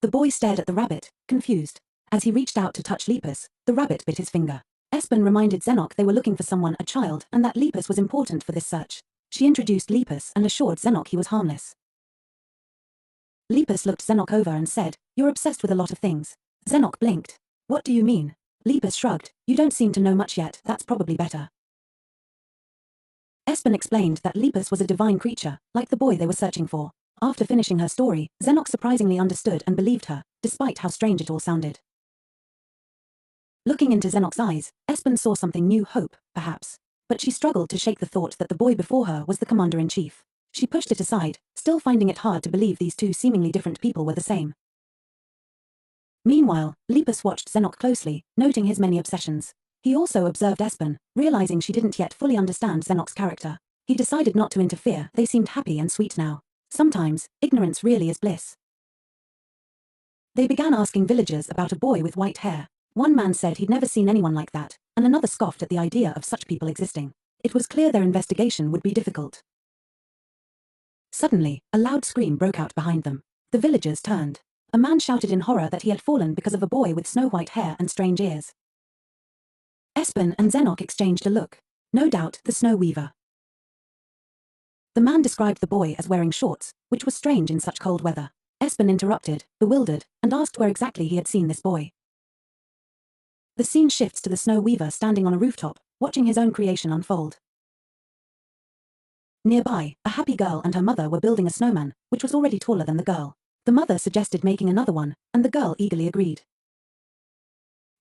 Speaker 1: The boy stared at the rabbit, confused. As he reached out to touch Lepus, the rabbit bit his finger. Espen reminded Zenok they were looking for someone, a child, and that Lepus was important for this search. She introduced Lepus and assured Zenok he was harmless. Lepus looked Zenok over and said, You're obsessed with a lot of things. Zenok blinked. What do you mean? Lepus shrugged. You don't seem to know much yet, that's probably better. Espen explained that Lepus was a divine creature, like the boy they were searching for. After finishing her story, Zenok surprisingly understood and believed her, despite how strange it all sounded. Looking into Zenok's eyes, Espen saw something new, hope, perhaps. But she struggled to shake the thought that the boy before her was the commander-in-chief. She pushed it aside, still finding it hard to believe these two seemingly different people were the same. Meanwhile, Lepus watched Zenok closely, noting his many obsessions. He also observed Espen, realizing she didn't yet fully understand Zenok's character. He decided not to interfere, they seemed happy and sweet now. Sometimes, ignorance really is bliss. They began asking villagers about a boy with white hair. One man said he'd never seen anyone like that, and another scoffed at the idea of such people existing. It was clear their investigation would be difficult. Suddenly, a loud scream broke out behind them. The villagers turned. A man shouted in horror that he had fallen because of a boy with snow-white hair and strange ears. Espen and Zenok exchanged a look. No doubt, the Snow Weaver. The man described the boy as wearing shorts, which was strange in such cold weather. Espen interrupted, bewildered, and asked where exactly he had seen this boy. The scene shifts to the Snow Weaver standing on a rooftop, watching his own creation unfold. Nearby, a happy girl and her mother were building a snowman, which was already taller than the girl. The mother suggested making another one, and the girl eagerly agreed.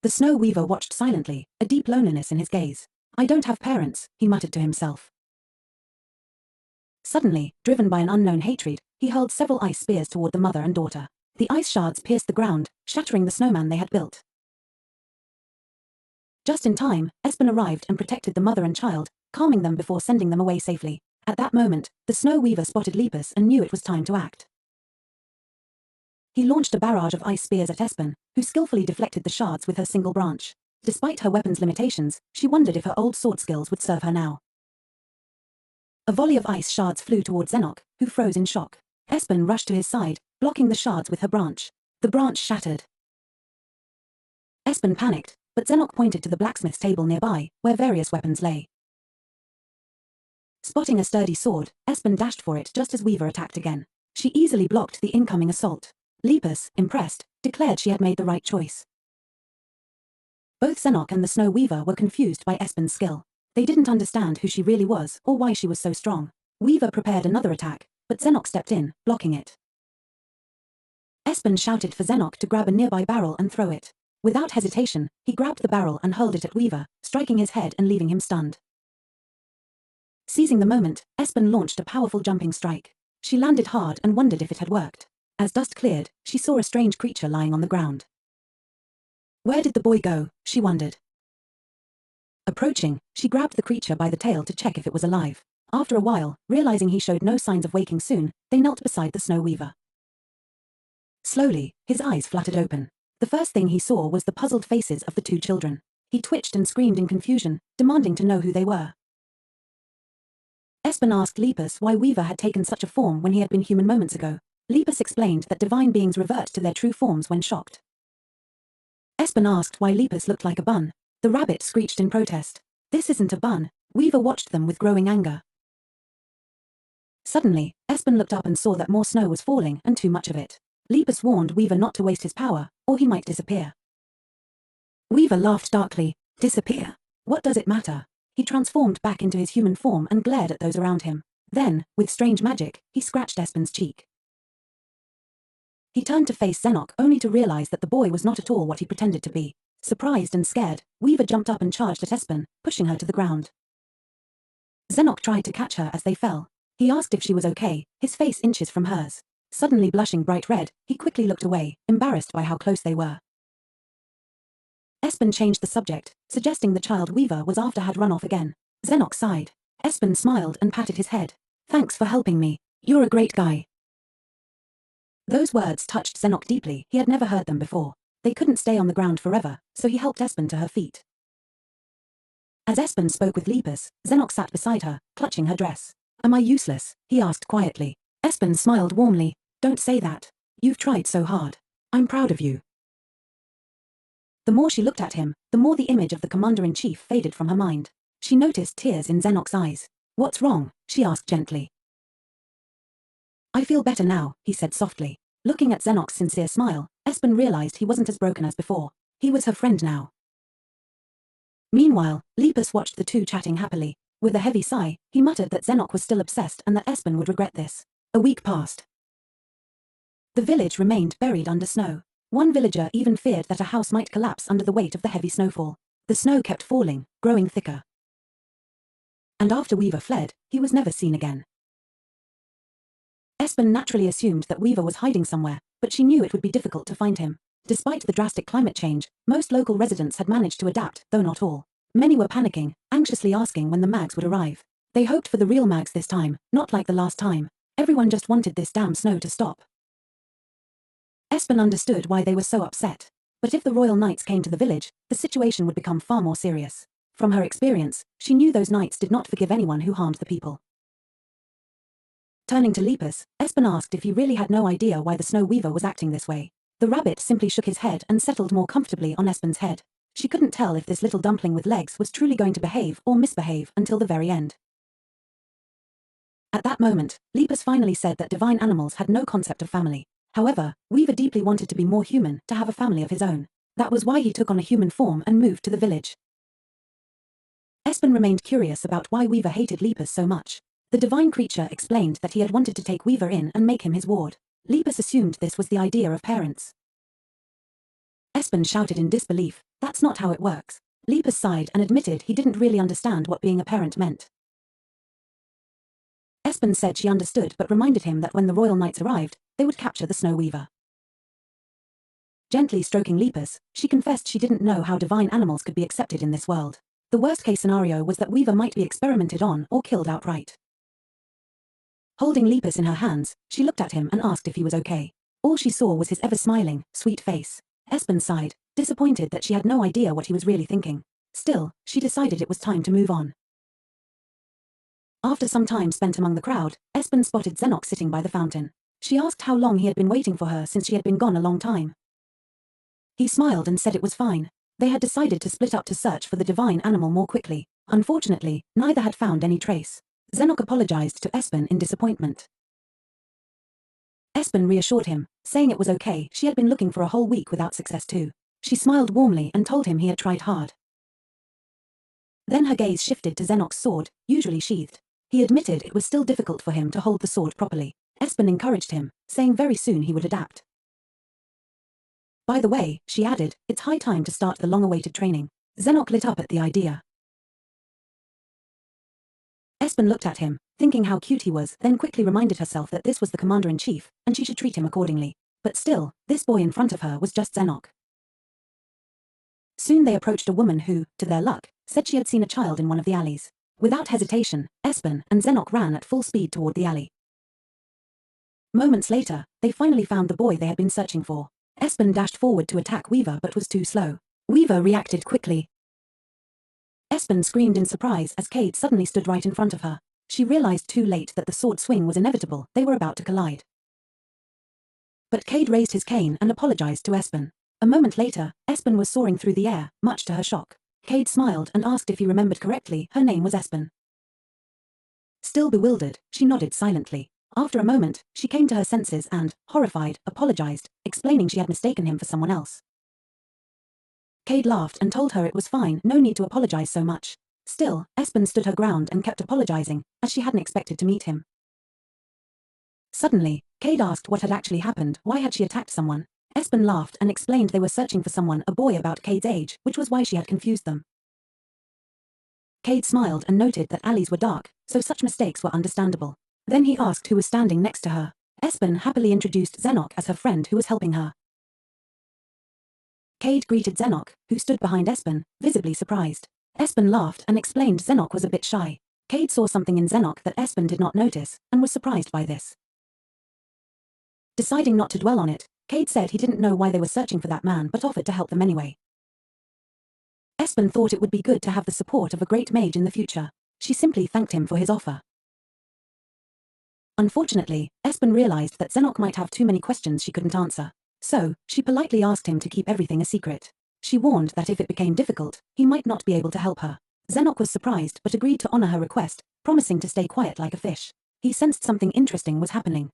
Speaker 1: The Snow Weaver watched silently, a deep loneliness in his gaze. I don't have parents, he muttered to himself. Suddenly, driven by an unknown hatred, he hurled several ice spears toward the mother and daughter. The ice shards pierced the ground, shattering the snowman they had built. Just in time, Espen arrived and protected the mother and child, calming them before sending them away safely. At that moment, the Snow Weaver spotted Lepus and knew it was time to act. He launched a barrage of ice spears at Espen, who skillfully deflected the shards with her single branch. Despite her weapon's limitations, she wondered if her old sword skills would serve her now. A volley of ice shards flew toward Zenok, who froze in shock. Espen rushed to his side, blocking the shards with her branch. The branch shattered. Espen panicked, but Zenok pointed to the blacksmith's table nearby, where various weapons lay. Spotting a sturdy sword, Espen dashed for it just as Weaver attacked again. She easily blocked the incoming assault. Lepus, impressed, declared she had made the right choice. Both Zenok and the Snow Weaver were confused by Espen's skill. They didn't understand who she really was or why she was so strong. Weaver prepared another attack, but Zenok stepped in, blocking it. Espen shouted for Zenok to grab a nearby barrel and throw it. Without hesitation, he grabbed the barrel and hurled it at Weaver, striking his head and leaving him stunned. Seizing the moment, Espen launched a powerful jumping strike. She landed hard and wondered if it had worked. As dust cleared, she saw a strange creature lying on the ground. Where did the boy go? She wondered. Approaching, she grabbed the creature by the tail to check if it was alive. After a while, realizing he showed no signs of waking soon, they knelt beside the Snow Weaver. Slowly, his eyes fluttered open. The first thing he saw was the puzzled faces of the two children. He twitched and screamed in confusion, demanding to know who they were. Espen asked Lepus why Weaver had taken such a form when he had been human moments ago. Lepus explained that divine beings revert to their true forms when shocked. Espen asked why Lepus looked like a bun. The rabbit screeched in protest. This isn't a bun. Weaver watched them with growing anger. Suddenly, Espen looked up and saw that more snow was falling and too much of it. Lepus warned Weaver not to waste his power, or he might disappear. Weaver laughed darkly. Disappear? What does it matter? He transformed back into his human form and glared at those around him. Then, with strange magic, he scratched Espen's cheek. He turned to face Zenok only to realize that the boy was not at all what he pretended to be. Surprised and scared, Weaver jumped up and charged at Espen, pushing her to the ground. Zenok tried to catch her as they fell. He asked if she was okay, his face inches from hers. Suddenly blushing bright red, he quickly looked away, embarrassed by how close they were. Espen changed the subject, suggesting the child Weaver was after had run off again. Zenok sighed. Espen smiled and patted his head. Thanks for helping me. You're a great guy. Those words touched Zenok deeply. He had never heard them before. They couldn't stay on the ground forever, so he helped Espen to her feet. As Espen spoke with Lepus, Zenok sat beside her, clutching her dress. Am I useless? He asked quietly. Espen smiled warmly. Don't say that. You've tried so hard. I'm proud of you. The more she looked at him, the more the image of the commander-in-chief faded from her mind. She noticed tears in Zenok's eyes. What's wrong? She asked gently. I feel better now, he said softly. Looking at Zenok's sincere smile, Espen realized he wasn't as broken as before. He was her friend now. Meanwhile, Lepus watched the two chatting happily. With a heavy sigh, he muttered that Zenok was still obsessed and that Espen would regret this. A week passed. The village remained buried under snow. One villager even feared that a house might collapse under the weight of the heavy snowfall. The snow kept falling, growing thicker. And after Weaver fled, he was never seen again. Espen naturally assumed that Weaver was hiding somewhere, but she knew it would be difficult to find him. Despite the drastic climate change, most local residents had managed to adapt, though not all. Many were panicking, anxiously asking when the mags would arrive. They hoped for the real mags this time, not like the last time. Everyone just wanted this damn snow to stop. Espen understood why they were so upset. But if the royal knights came to the village, the situation would become far more serious. From her experience, she knew those knights did not forgive anyone who harmed the people. Turning to Lepus, Espen asked if he really had no idea why the Snow Weaver was acting this way. The rabbit simply shook his head and settled more comfortably on Espen's head. She couldn't tell if this little dumpling with legs was truly going to behave or misbehave until the very end. At that moment, Lepus finally said that divine animals had no concept of family. However, Weaver deeply wanted to be more human, to have a family of his own. That was why he took on a human form and moved to the village. Espen remained curious about why Weaver hated Lepus so much. The divine creature explained that he had wanted to take Weaver in and make him his ward. Lepus assumed this was the idea of parents. Espen shouted in disbelief, that's not how it works. Lepus sighed and admitted he didn't really understand what being a parent meant. Espen said she understood but reminded him that when the royal knights arrived, they would capture the Snow Weaver. Gently stroking Lepus, she confessed she didn't know how divine animals could be accepted in this world. The worst-case scenario was that Weaver might be experimented on or killed outright. Holding Lepus in her hands, she looked at him and asked if he was okay. All she saw was his ever-smiling, sweet face. Espen sighed, disappointed that she had no idea what he was really thinking. Still, she decided it was time to move on. After some time spent among the crowd, Espen spotted Zenok sitting by the fountain. She asked how long he had been waiting for her since she had been gone a long time. He smiled and said it was fine. They had decided to split up to search for the divine animal more quickly. Unfortunately, neither had found any trace. Zenok apologized to Espen in disappointment. Espen reassured him, saying it was okay. She had been looking for a whole week without success too. She smiled warmly and told him he had tried hard. Then her gaze shifted to Zenok's sword, usually sheathed. He admitted it was still difficult for him to hold the sword properly. Espen encouraged him, saying very soon he would adapt. By the way, she added, it's high time to start the long-awaited training. Zenok lit up at the idea. Espen looked at him, thinking how cute he was, then quickly reminded herself that this was the commander-in-chief, and she should treat him accordingly. But still, this boy in front of her was just Zenok. Soon they approached a woman who, to their luck, said she had seen a child in one of the alleys. Without hesitation, Espen and Zenok ran at full speed toward the alley. Moments later, they finally found the boy they had been searching for. Espen dashed forward to attack Weaver but was too slow. Weaver reacted quickly. Espen screamed in surprise as Cade suddenly stood right in front of her. She realized too late that the sword swing was inevitable. They were about to collide. But Cade raised his cane and apologized to Espen. A moment later, Espen was soaring through the air, much to her shock. Cade smiled and asked if he remembered correctly. Her name was Espen. Still bewildered, she nodded silently. After a moment, she came to her senses and, horrified, apologized, explaining she had mistaken him for someone else. Cade laughed and told her it was fine, no need to apologize so much. Still, Espen stood her ground and kept apologizing, as she hadn't expected to meet him. Suddenly, Cade asked what had actually happened. Why had she attacked someone? Espen laughed and explained they were searching for someone, a boy about Cade's age, which was why she had confused them. Cade smiled and noted that alleys were dark, so such mistakes were understandable. Then he asked who was standing next to her. Espen happily introduced Zenok as her friend who was helping her. Cade greeted Zenok, who stood behind Espen, visibly surprised. Espen laughed and explained Zenok was a bit shy. Cade saw something in Zenok that Espen did not notice, and was surprised by this. Deciding not to dwell on it, Cade said he didn't know why they were searching for that man but offered to help them anyway. Espen thought it would be good to have the support of a great mage in the future. She simply thanked him for his offer. Unfortunately, Espen realized that Zenok might have too many questions she couldn't answer. So, she politely asked him to keep everything a secret. She warned that if it became difficult, he might not be able to help her. Zenok was surprised but agreed to honor her request, promising to stay quiet like a fish. He sensed something interesting was happening.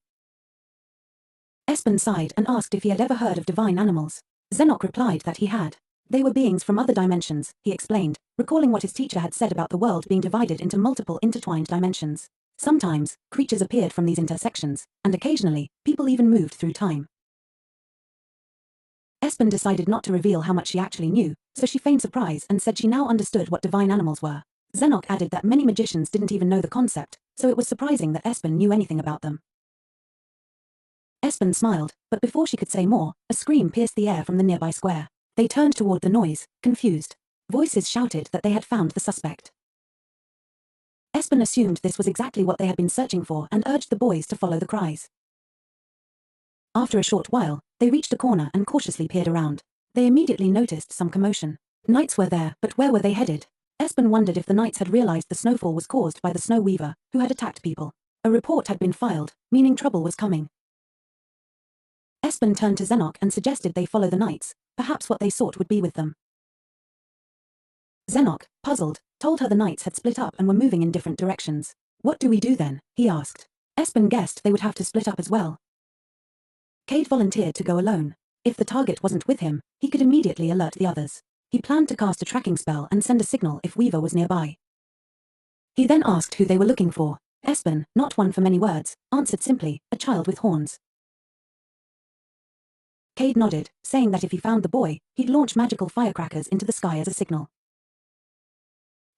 Speaker 1: Espen sighed and asked if he had ever heard of divine animals. Zenok replied that he had. They were beings from other dimensions, he explained, recalling what his teacher had said about the world being divided into multiple intertwined dimensions. Sometimes, creatures appeared from these intersections, and occasionally, people even moved through time. Espen decided not to reveal how much she actually knew, so she feigned surprise and said she now understood what divine animals were. Zenok added that many magicians didn't even know the concept, so it was surprising that Espen knew anything about them. Espen smiled, but before she could say more, a scream pierced the air from the nearby square. They turned toward the noise, confused. Voices shouted that they had found the suspect. Espen assumed this was exactly what they had been searching for and urged the boys to follow the cries. After a short while, they reached a corner and cautiously peered around. They immediately noticed some commotion. Knights were there, but where were they headed? Espen wondered if the knights had realized the snowfall was caused by the snow weaver, who had attacked people. A report had been filed, meaning trouble was coming. Espen turned to Zenok and suggested they follow the knights. Perhaps what they sought would be with them. Zenok, puzzled, told her the knights had split up and were moving in different directions. What do we do then? He asked. Espen guessed they would have to split up as well. Cade volunteered to go alone. If the target wasn't with him, he could immediately alert the others. He planned to cast a tracking spell and send a signal if Weaver was nearby. He then asked who they were looking for. Espen, not one for many words, answered simply, a child with horns. Cade nodded, saying that if he found the boy, he'd launch magical firecrackers into the sky as a signal.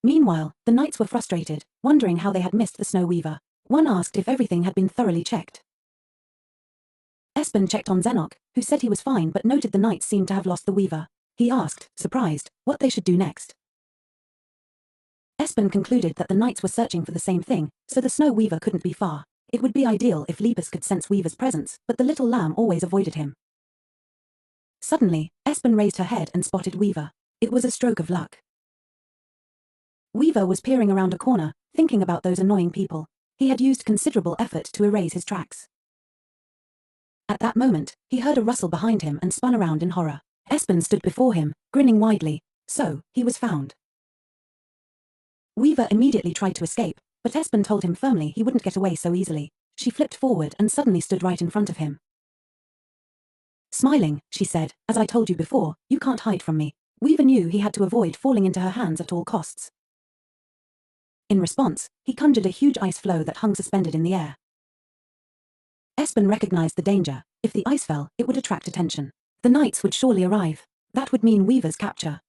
Speaker 1: Meanwhile, the knights were frustrated, wondering how they had missed the snow weaver. One asked if everything had been thoroughly checked. Espen checked on Zenok, who said he was fine but noted the knights seemed to have lost the weaver. He asked, surprised, what they should do next. Espen concluded that the knights were searching for the same thing, so the snow weaver couldn't be far. It would be ideal if Lepus could sense Weaver's presence, but the little lamb always avoided him. Suddenly, Espen raised her head and spotted Weaver. It was a stroke of luck. Weaver was peering around a corner, thinking about those annoying people. He had used considerable effort to erase his tracks. At that moment, he heard a rustle behind him and spun around in horror. Espen stood before him, grinning widely. So, he was found. Weaver immediately tried to escape, but Espen told him firmly he wouldn't get away so easily. She flipped forward and suddenly stood right in front of him. Smiling, she said, "As I told you before, you can't hide from me." Weaver knew he had to avoid falling into her hands at all costs. In response, he conjured a huge ice floe that hung suspended in the air. Espen recognized the danger. If the ice fell, it would attract attention. The knights would surely arrive. That would mean Weaver's capture.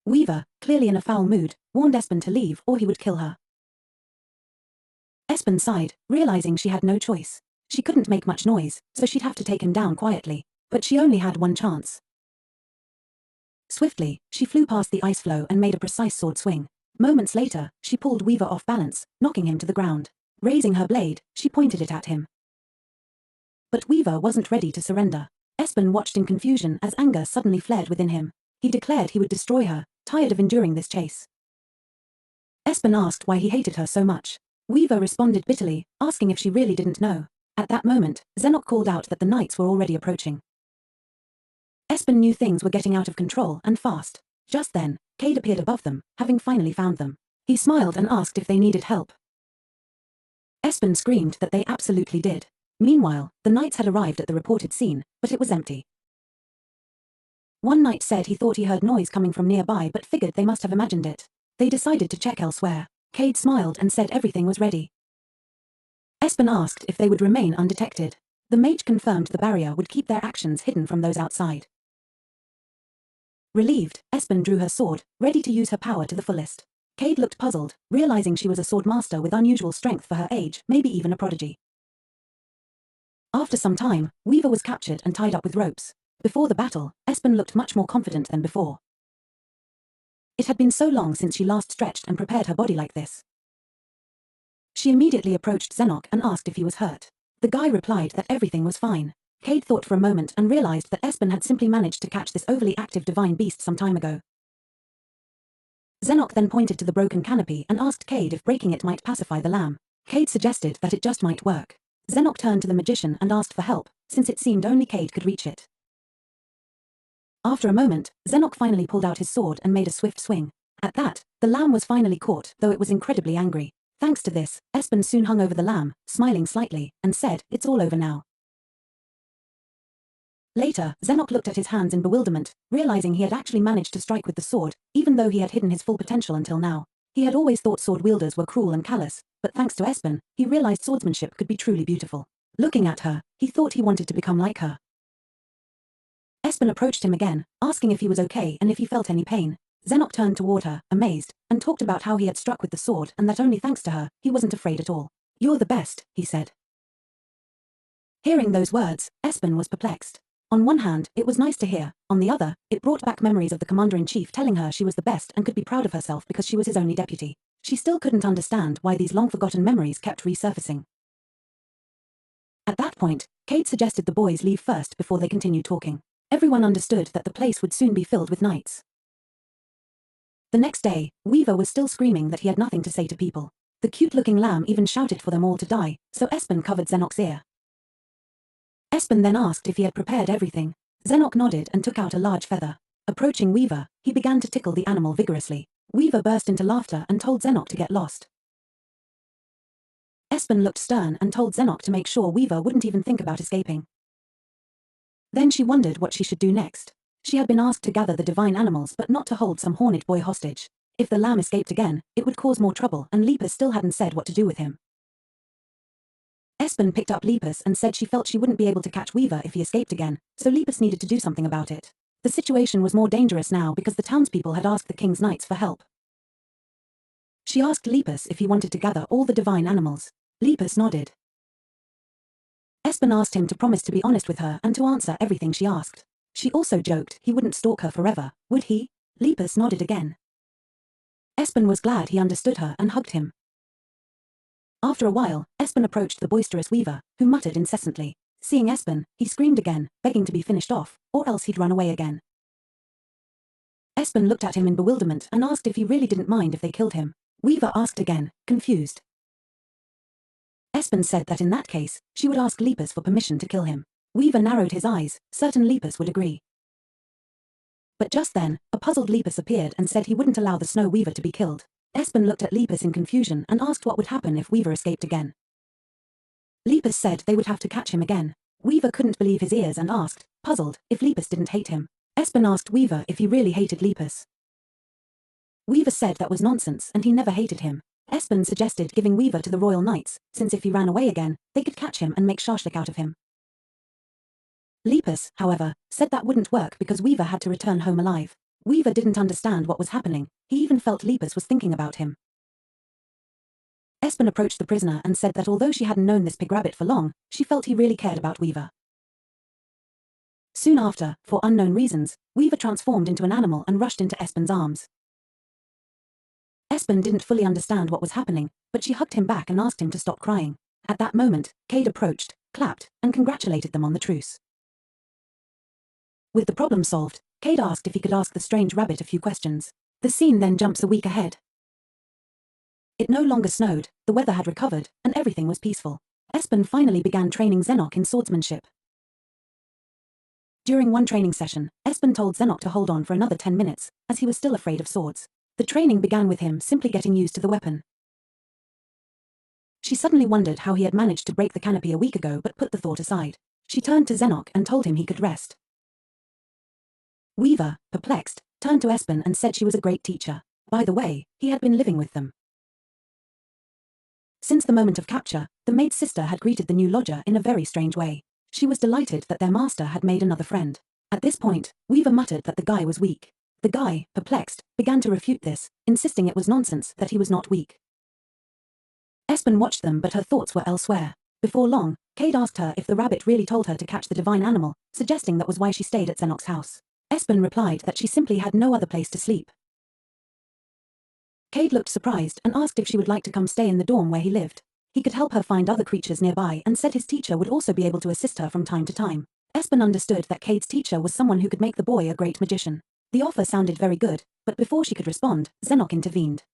Speaker 1: Weaver, clearly in a foul mood, warned Espen to leave or he would kill her. Espen sighed, realizing she had no choice. She couldn't make much noise, so she'd have to take him down quietly, but she only had one chance. Swiftly, she flew past the ice floe and made a precise sword swing. Moments later, she pulled Weaver off balance, knocking him to the ground. Raising her blade, she pointed it at him. But Weaver wasn't ready to surrender. Espen watched in confusion as anger suddenly flared within him. He declared he would destroy her, tired of enduring this chase. Espen asked why he hated her so much. Weaver responded bitterly, asking if she really didn't know. At that moment, Zenok called out that the knights were already approaching. Espen knew things were getting out of control and fast. Just then, Cade appeared above them, having finally found them. He smiled and asked if they needed help. Espen screamed that they absolutely did. Meanwhile, the knights had arrived at the reported scene, but it was empty. One knight said he thought he heard noise coming from nearby but figured they must have imagined it. They decided to check elsewhere. Cade smiled and said everything was ready. Espen asked if they would remain undetected. The mage confirmed the barrier would keep their actions hidden from those outside. Relieved, Espen drew her sword, ready to use her power to the fullest. Cade looked puzzled, realizing she was a sword master with unusual strength for her age, maybe even a prodigy. After some time, Weaver was captured and tied up with ropes. Before the battle, Espen looked much more confident than before. It had been so long since she last stretched and prepared her body like this. She immediately approached Zenok and asked if he was hurt. The guy replied that everything was fine. Cade thought for a moment and realized that Espen had simply managed to catch this overly active divine beast some time ago. Zenok then pointed to the broken canopy and asked Cade if breaking it might pacify the lamb. Cade suggested that it just might work. Zenok turned to the magician and asked for help, since it seemed only Cade could reach it. After a moment, Zenok finally pulled out his sword and made a swift swing. At that, the lamb was finally caught, though it was incredibly angry. Thanks to this, Espen soon hung over the lamb, smiling slightly, and said, "It's all over now." Later, Zenok looked at his hands in bewilderment, realizing he had actually managed to strike with the sword, even though he had hidden his full potential until now. He had always thought sword wielders were cruel and callous, but thanks to Espen, he realized swordsmanship could be truly beautiful. Looking at her, he thought he wanted to become like her. Espen approached him again, asking if he was okay and if he felt any pain. Zenok turned toward her, amazed, and talked about how he had struck with the sword and that only thanks to her, he wasn't afraid at all. "You're the best," he said. Hearing those words, Espen was perplexed. On one hand, it was nice to hear. On the other, it brought back memories of the commander-in-chief telling her she was the best and could be proud of herself because she was his only deputy. She still couldn't understand why these long-forgotten memories kept resurfacing. At that point, Cade suggested the boys leave first before they continued talking. Everyone understood that the place would soon be filled with knights. The next day, Weaver was still screaming that he had nothing to say to people. The cute-looking lamb even shouted for them all to die, so Espen covered Zenok's ear. Espen then asked if he had prepared everything. Zenok nodded and took out a large feather. Approaching Weaver, he began to tickle the animal vigorously. Weaver burst into laughter and told Zenok to get lost. Espen looked stern and told Zenok to make sure Weaver wouldn't even think about escaping. Then she wondered what she should do next. She had been asked to gather the divine animals but not to hold some horned boy hostage. If the lamb escaped again, it would cause more trouble and Lepus still hadn't said what to do with him. Espen picked up Lepus and said she felt she wouldn't be able to catch Weaver if he escaped again, so Lepus needed to do something about it. The situation was more dangerous now because the townspeople had asked the king's knights for help. She asked Lepus if he wanted to gather all the divine animals. Lepus nodded. Espen asked him to promise to be honest with her and to answer everything she asked. She also joked he wouldn't stalk her forever, would he? Lepus nodded again. Espen was glad he understood her and hugged him. After a while, Espen approached the boisterous Weaver, who muttered incessantly. Seeing Espen, he screamed again, begging to be finished off, or else he'd run away again. Espen looked at him in bewilderment and asked if he really didn't mind if they killed him. Weaver asked again, confused. Espen said that in that case, she would ask Lepus for permission to kill him. Weaver narrowed his eyes, certain Lepus would agree. But just then, a puzzled Lepus appeared and said he wouldn't allow the Snow Weaver to be killed. Espen looked at Lepus in confusion and asked what would happen if Weaver escaped again. Lepus said they would have to catch him again. Weaver couldn't believe his ears and asked, puzzled, if Lepus didn't hate him. Espen asked Weaver if he really hated Lepus. Weaver said that was nonsense and he never hated him. Espen suggested giving Weaver to the Royal Knights, since if he ran away again, they could catch him and make shashlik out of him. Lepus, however, said that wouldn't work because Weaver had to return home alive. Weaver didn't understand what was happening, he even felt Lepus was thinking about him. Espen approached the prisoner and said that although she hadn't known this pig rabbit for long, she felt he really cared about Weaver. Soon after, for unknown reasons, Weaver transformed into an animal and rushed into Espen's arms. Espen didn't fully understand what was happening, but she hugged him back and asked him to stop crying. At that moment, Cade approached, clapped, and congratulated them on the truce. With the problem solved, Cade asked if he could ask the strange rabbit a few questions. The scene then jumps a week ahead. It no longer snowed, the weather had recovered, and everything was peaceful. Espen finally began training Xenok in swordsmanship. During one training session, Espen told Xenok to hold on for another 10 minutes, as he was still afraid of swords. The training began with him simply getting used to the weapon. She suddenly wondered how he had managed to break the canopy a week ago but put the thought aside. She turned to Xenok and told him he could rest. Weaver, perplexed, turned to Espen and said she was a great teacher. By the way, he had been living with them. Since the moment of capture, the maid's sister had greeted the new lodger in a very strange way. She was delighted that their master had made another friend. At this point, Weaver muttered that the guy was weak. The guy, perplexed, began to refute this, insisting it was nonsense that he was not weak. Espen watched them but her thoughts were elsewhere. Before long, Cade asked her if the rabbit really told her to catch the divine animal, suggesting that was why she stayed at Xenok's house. Espen replied that she simply had no other place to sleep. Cade looked surprised and asked if she would like to come stay in the dorm where he lived. He could help her find other creatures nearby and said his teacher would also be able to assist her from time to time. Espen understood that Cade's teacher was someone who could make the boy a great magician. The offer sounded very good, but before she could respond, Xenok intervened.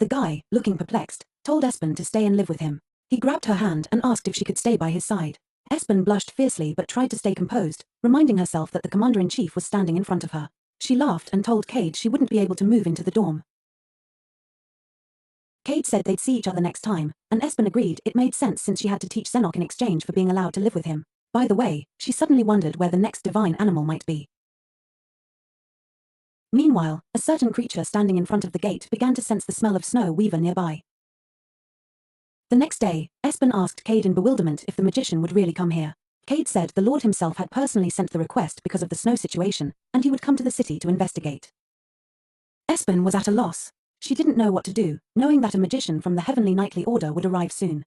Speaker 1: The guy, looking perplexed, told Espen to stay and live with him. He grabbed her hand and asked if she could stay by his side. Espen blushed fiercely but tried to stay composed, reminding herself that the commander-in-chief was standing in front of her. She laughed and told Cade she wouldn't be able to move into the dorm. Cade said they'd see each other next time, and Espen agreed it made sense since she had to teach Xenok in exchange for being allowed to live with him. By the way, she suddenly wondered where the next divine animal might be. Meanwhile, a certain creature standing in front of the gate began to sense the smell of Snow Weaver nearby. The next day, Espen asked Cade in bewilderment if the magician would really come here. Cade said the Lord himself had personally sent the request because of the snow situation, and he would come to the city to investigate. Espen was at a loss. She didn't know what to do, knowing that a magician from the Heavenly Knightly Order would arrive soon.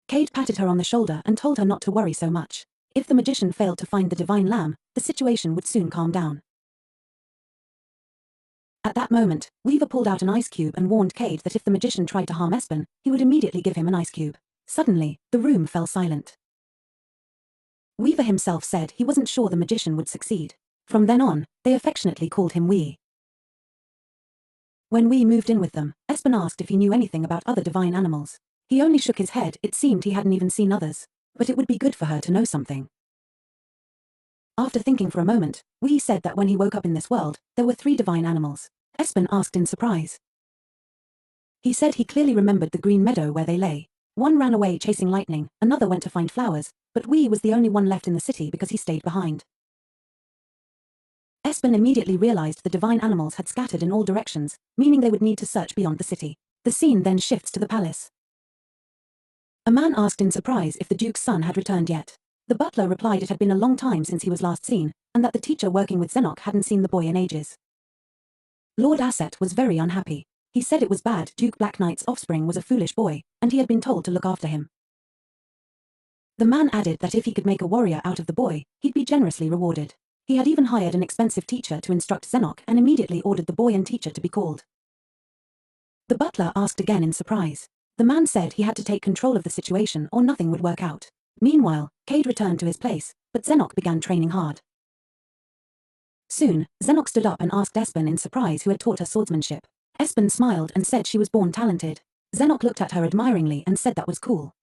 Speaker 1: Cade patted her on the shoulder and told her not to worry so much. If the magician failed to find the divine lamb, the situation would soon calm down. At that moment, Weaver pulled out an ice cube and warned Cade that if the magician tried to harm Espen, he would immediately give him an ice cube. Suddenly, the room fell silent. Weaver himself said he wasn't sure the magician would succeed. From then on, they affectionately called him Wee. When Wee moved in with them, Espen asked if he knew anything about other divine animals. He only shook his head, it seemed he hadn't even seen others. But it would be good for her to know something. After thinking for a moment, Wee said that when he woke up in this world, there were 3 divine animals. Espen asked in surprise. He said he clearly remembered the green meadow where they lay. One ran away chasing lightning, another went to find flowers, but Wee was the only one left in the city because he stayed behind. Espen immediately realized the divine animals had scattered in all directions, meaning they would need to search beyond the city. The scene then shifts to the palace. A man asked in surprise if the Duke's son had returned yet. The butler replied it had been a long time since he was last seen, and that the teacher working with Xenok hadn't seen the boy in ages. Lord Asset was very unhappy. He said it was bad Duke Black Knight's offspring was a foolish boy, and he had been told to look after him. The man added that if he could make a warrior out of the boy, he'd be generously rewarded. He had even hired an expensive teacher to instruct Xenok and immediately ordered the boy and teacher to be called. The butler asked again in surprise. The man said he had to take control of the situation or nothing would work out. Meanwhile, Cade returned to his place, but Xenok began training hard. Soon, Xenok stood up and asked Espen in surprise who had taught her swordsmanship. Espen smiled and said she was born talented. Xenok looked at her admiringly and said that was cool.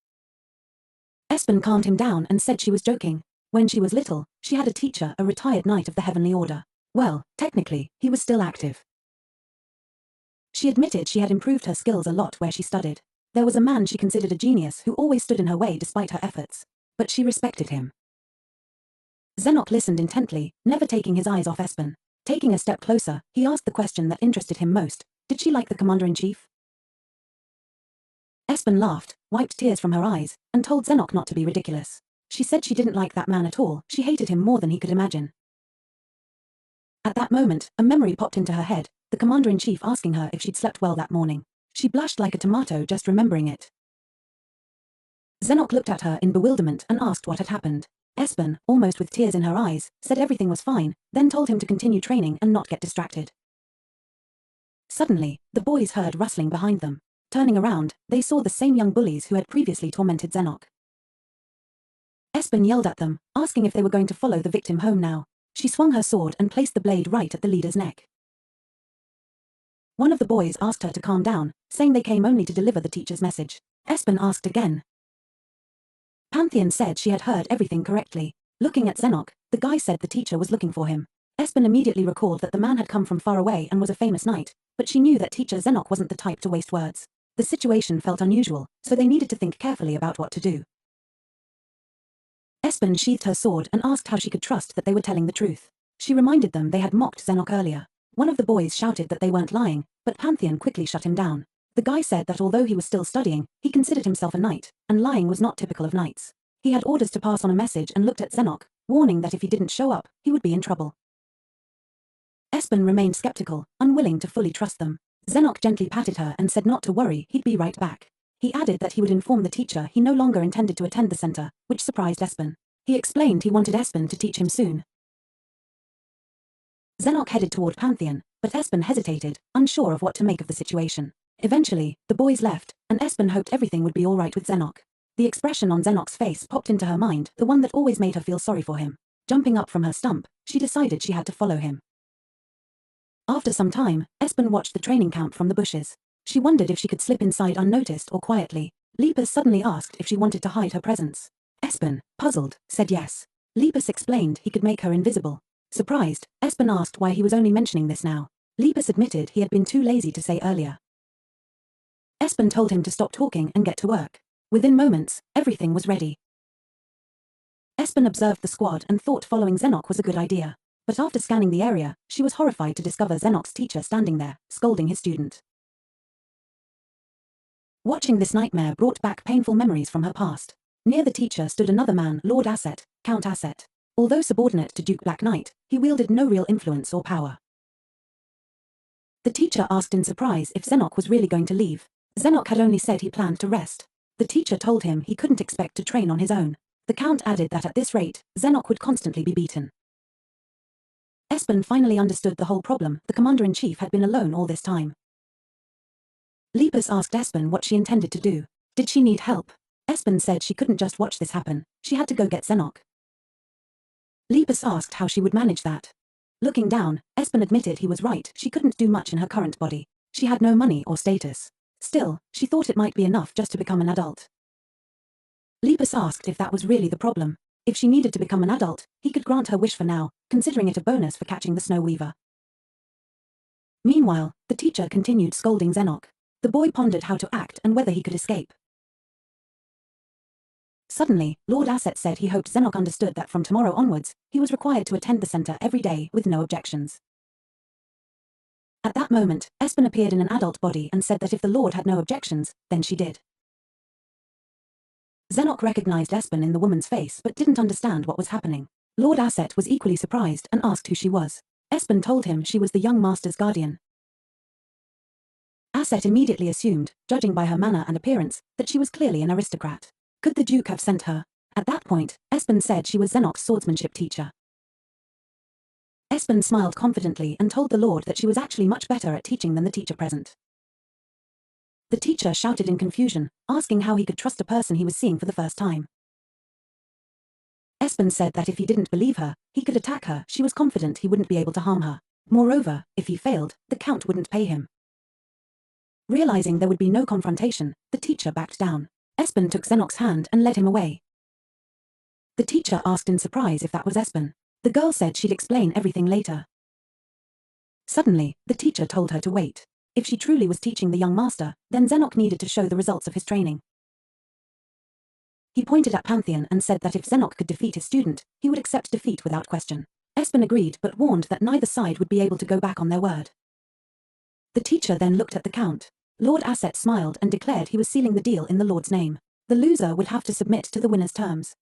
Speaker 1: Espen calmed him down and said she was joking. When she was little, she had a teacher, a retired knight of the Heavenly Order. Well, technically, he was still active. She admitted she had improved her skills a lot where she studied. There was a man she considered a genius who always stood in her way despite her efforts. But she respected him. Zenok listened intently, never taking his eyes off Espen. Taking a step closer, he asked the question that interested him most. Did she like the commander-in-chief? Espen laughed, wiped tears from her eyes, and told Zenok not to be ridiculous. She said she didn't like that man at all, she hated him more than he could imagine. At that moment, a memory popped into her head, the commander-in-chief asking her if she'd slept well that morning. She blushed like a tomato just remembering it. Zenok looked at her in bewilderment and asked what had happened. Espen, almost with tears in her eyes, said everything was fine, then told him to continue training and not get distracted. Suddenly, the boys heard rustling behind them. Turning around, they saw the same young bullies who had previously tormented Zenok. Espen yelled at them, asking if they were going to follow the victim home now. She swung her sword and placed the blade right at the leader's neck. One of the boys asked her to calm down, saying they came only to deliver the teacher's message. Espen asked again. Pantheon said she had heard everything correctly. Looking at Zenok, the guy said the teacher was looking for him. Espen immediately recalled that the man had come from far away and was a famous knight, but she knew that teacher Zenok wasn't the type to waste words. The situation felt unusual, so they needed to think carefully about what to do. Espen sheathed her sword and asked how she could trust that they were telling the truth. She reminded them they had mocked Zenok earlier. One of the boys shouted that they weren't lying, but Pantheon quickly shut him down. The guy said that although he was still studying, he considered himself a knight, and lying was not typical of knights. He had orders to pass on a message and looked at Zenok, warning that if he didn't show up, he would be in trouble. Espen remained skeptical, unwilling to fully trust them. Zenok gently patted her and said not to worry, he'd be right back. He added that he would inform the teacher he no longer intended to attend the center, which surprised Espen. He explained he wanted Espen to teach him soon. Zenok headed toward Pantheon, but Espen hesitated, unsure of what to make of the situation. Eventually, the boys left, and Espen hoped everything would be all right with Zenok. The expression on Zenok's face popped into her mind, the one that always made her feel sorry for him. Jumping up from her stump, she decided she had to follow him. After some time, Espen watched the training camp from the bushes. She wondered if she could slip inside unnoticed or quietly. Lepus suddenly asked if she wanted to hide her presence. Espen, puzzled, said yes. Lepus explained he could make her invisible. Surprised, Espen asked why he was only mentioning this now. Lepus admitted he had been too lazy to say earlier. Espen told him to stop talking and get to work. Within moments, everything was ready. Espen observed the squad and thought following Zenok was a good idea. But after scanning the area, she was horrified to discover Zenok's teacher standing there, scolding his student. Watching this nightmare brought back painful memories from her past. Near the teacher stood another man, Lord Asset, Count Asset. Although subordinate to Duke Black Knight, he wielded no real influence or power. The teacher asked in surprise if Zenok was really going to leave. Zenok had only said he planned to rest. The teacher told him he couldn't expect to train on his own. The Count added that at this rate, Zenok would constantly be beaten. Espen finally understood the whole problem. The commander-in-chief had been alone all this time. Lepus asked Espen what she intended to do. Did she need help? Espen said she couldn't just watch this happen, she had to go get Zenok. Lepus asked how she would manage that. Looking down, Espen admitted he was right, she couldn't do much in her current body. She had no money or status. Still, she thought it might be enough just to become an adult. Lepus asked if that was really the problem. If she needed to become an adult, he could grant her wish for now, considering it a bonus for catching the Snow Weaver. Meanwhile, the teacher continued scolding Zenok. The boy pondered how to act and whether he could escape. Suddenly, Lord Asset said he hoped Zenok understood that from tomorrow onwards, he was required to attend the center every day with no objections. At that moment, Espen appeared in an adult body and said that if the Lord had no objections, then she did. Zenok recognized Espen in the woman's face but didn't understand what was happening. Lord Asset was equally surprised and asked who she was. Espen told him she was the young master's guardian. Asset immediately assumed, judging by her manner and appearance, that she was clearly an aristocrat. Could the Duke have sent her? At that point, Espen said she was Zenok's swordsmanship teacher. Espen smiled confidently and told the Lord that she was actually much better at teaching than the teacher present. The teacher shouted in confusion, asking how he could trust a person he was seeing for the first time. Espen said that if he didn't believe her, he could attack her. She was confident he wouldn't be able to harm her. Moreover, if he failed, the Count wouldn't pay him. Realizing there would be no confrontation, the teacher backed down. Espen took Zenok's hand and led him away. The teacher asked in surprise if that was Espen. The girl said she'd explain everything later. Suddenly, the teacher told her to wait. If she truly was teaching the young master, then Zenok needed to show the results of his training. He pointed at Pantheon and said that if Zenok could defeat his student, he would accept defeat without question. Espen agreed but warned that neither side would be able to go back on their word. The teacher then looked at the count. Lord Asset smiled and declared he was sealing the deal in the Lord's name. The loser would have to submit to the winner's terms.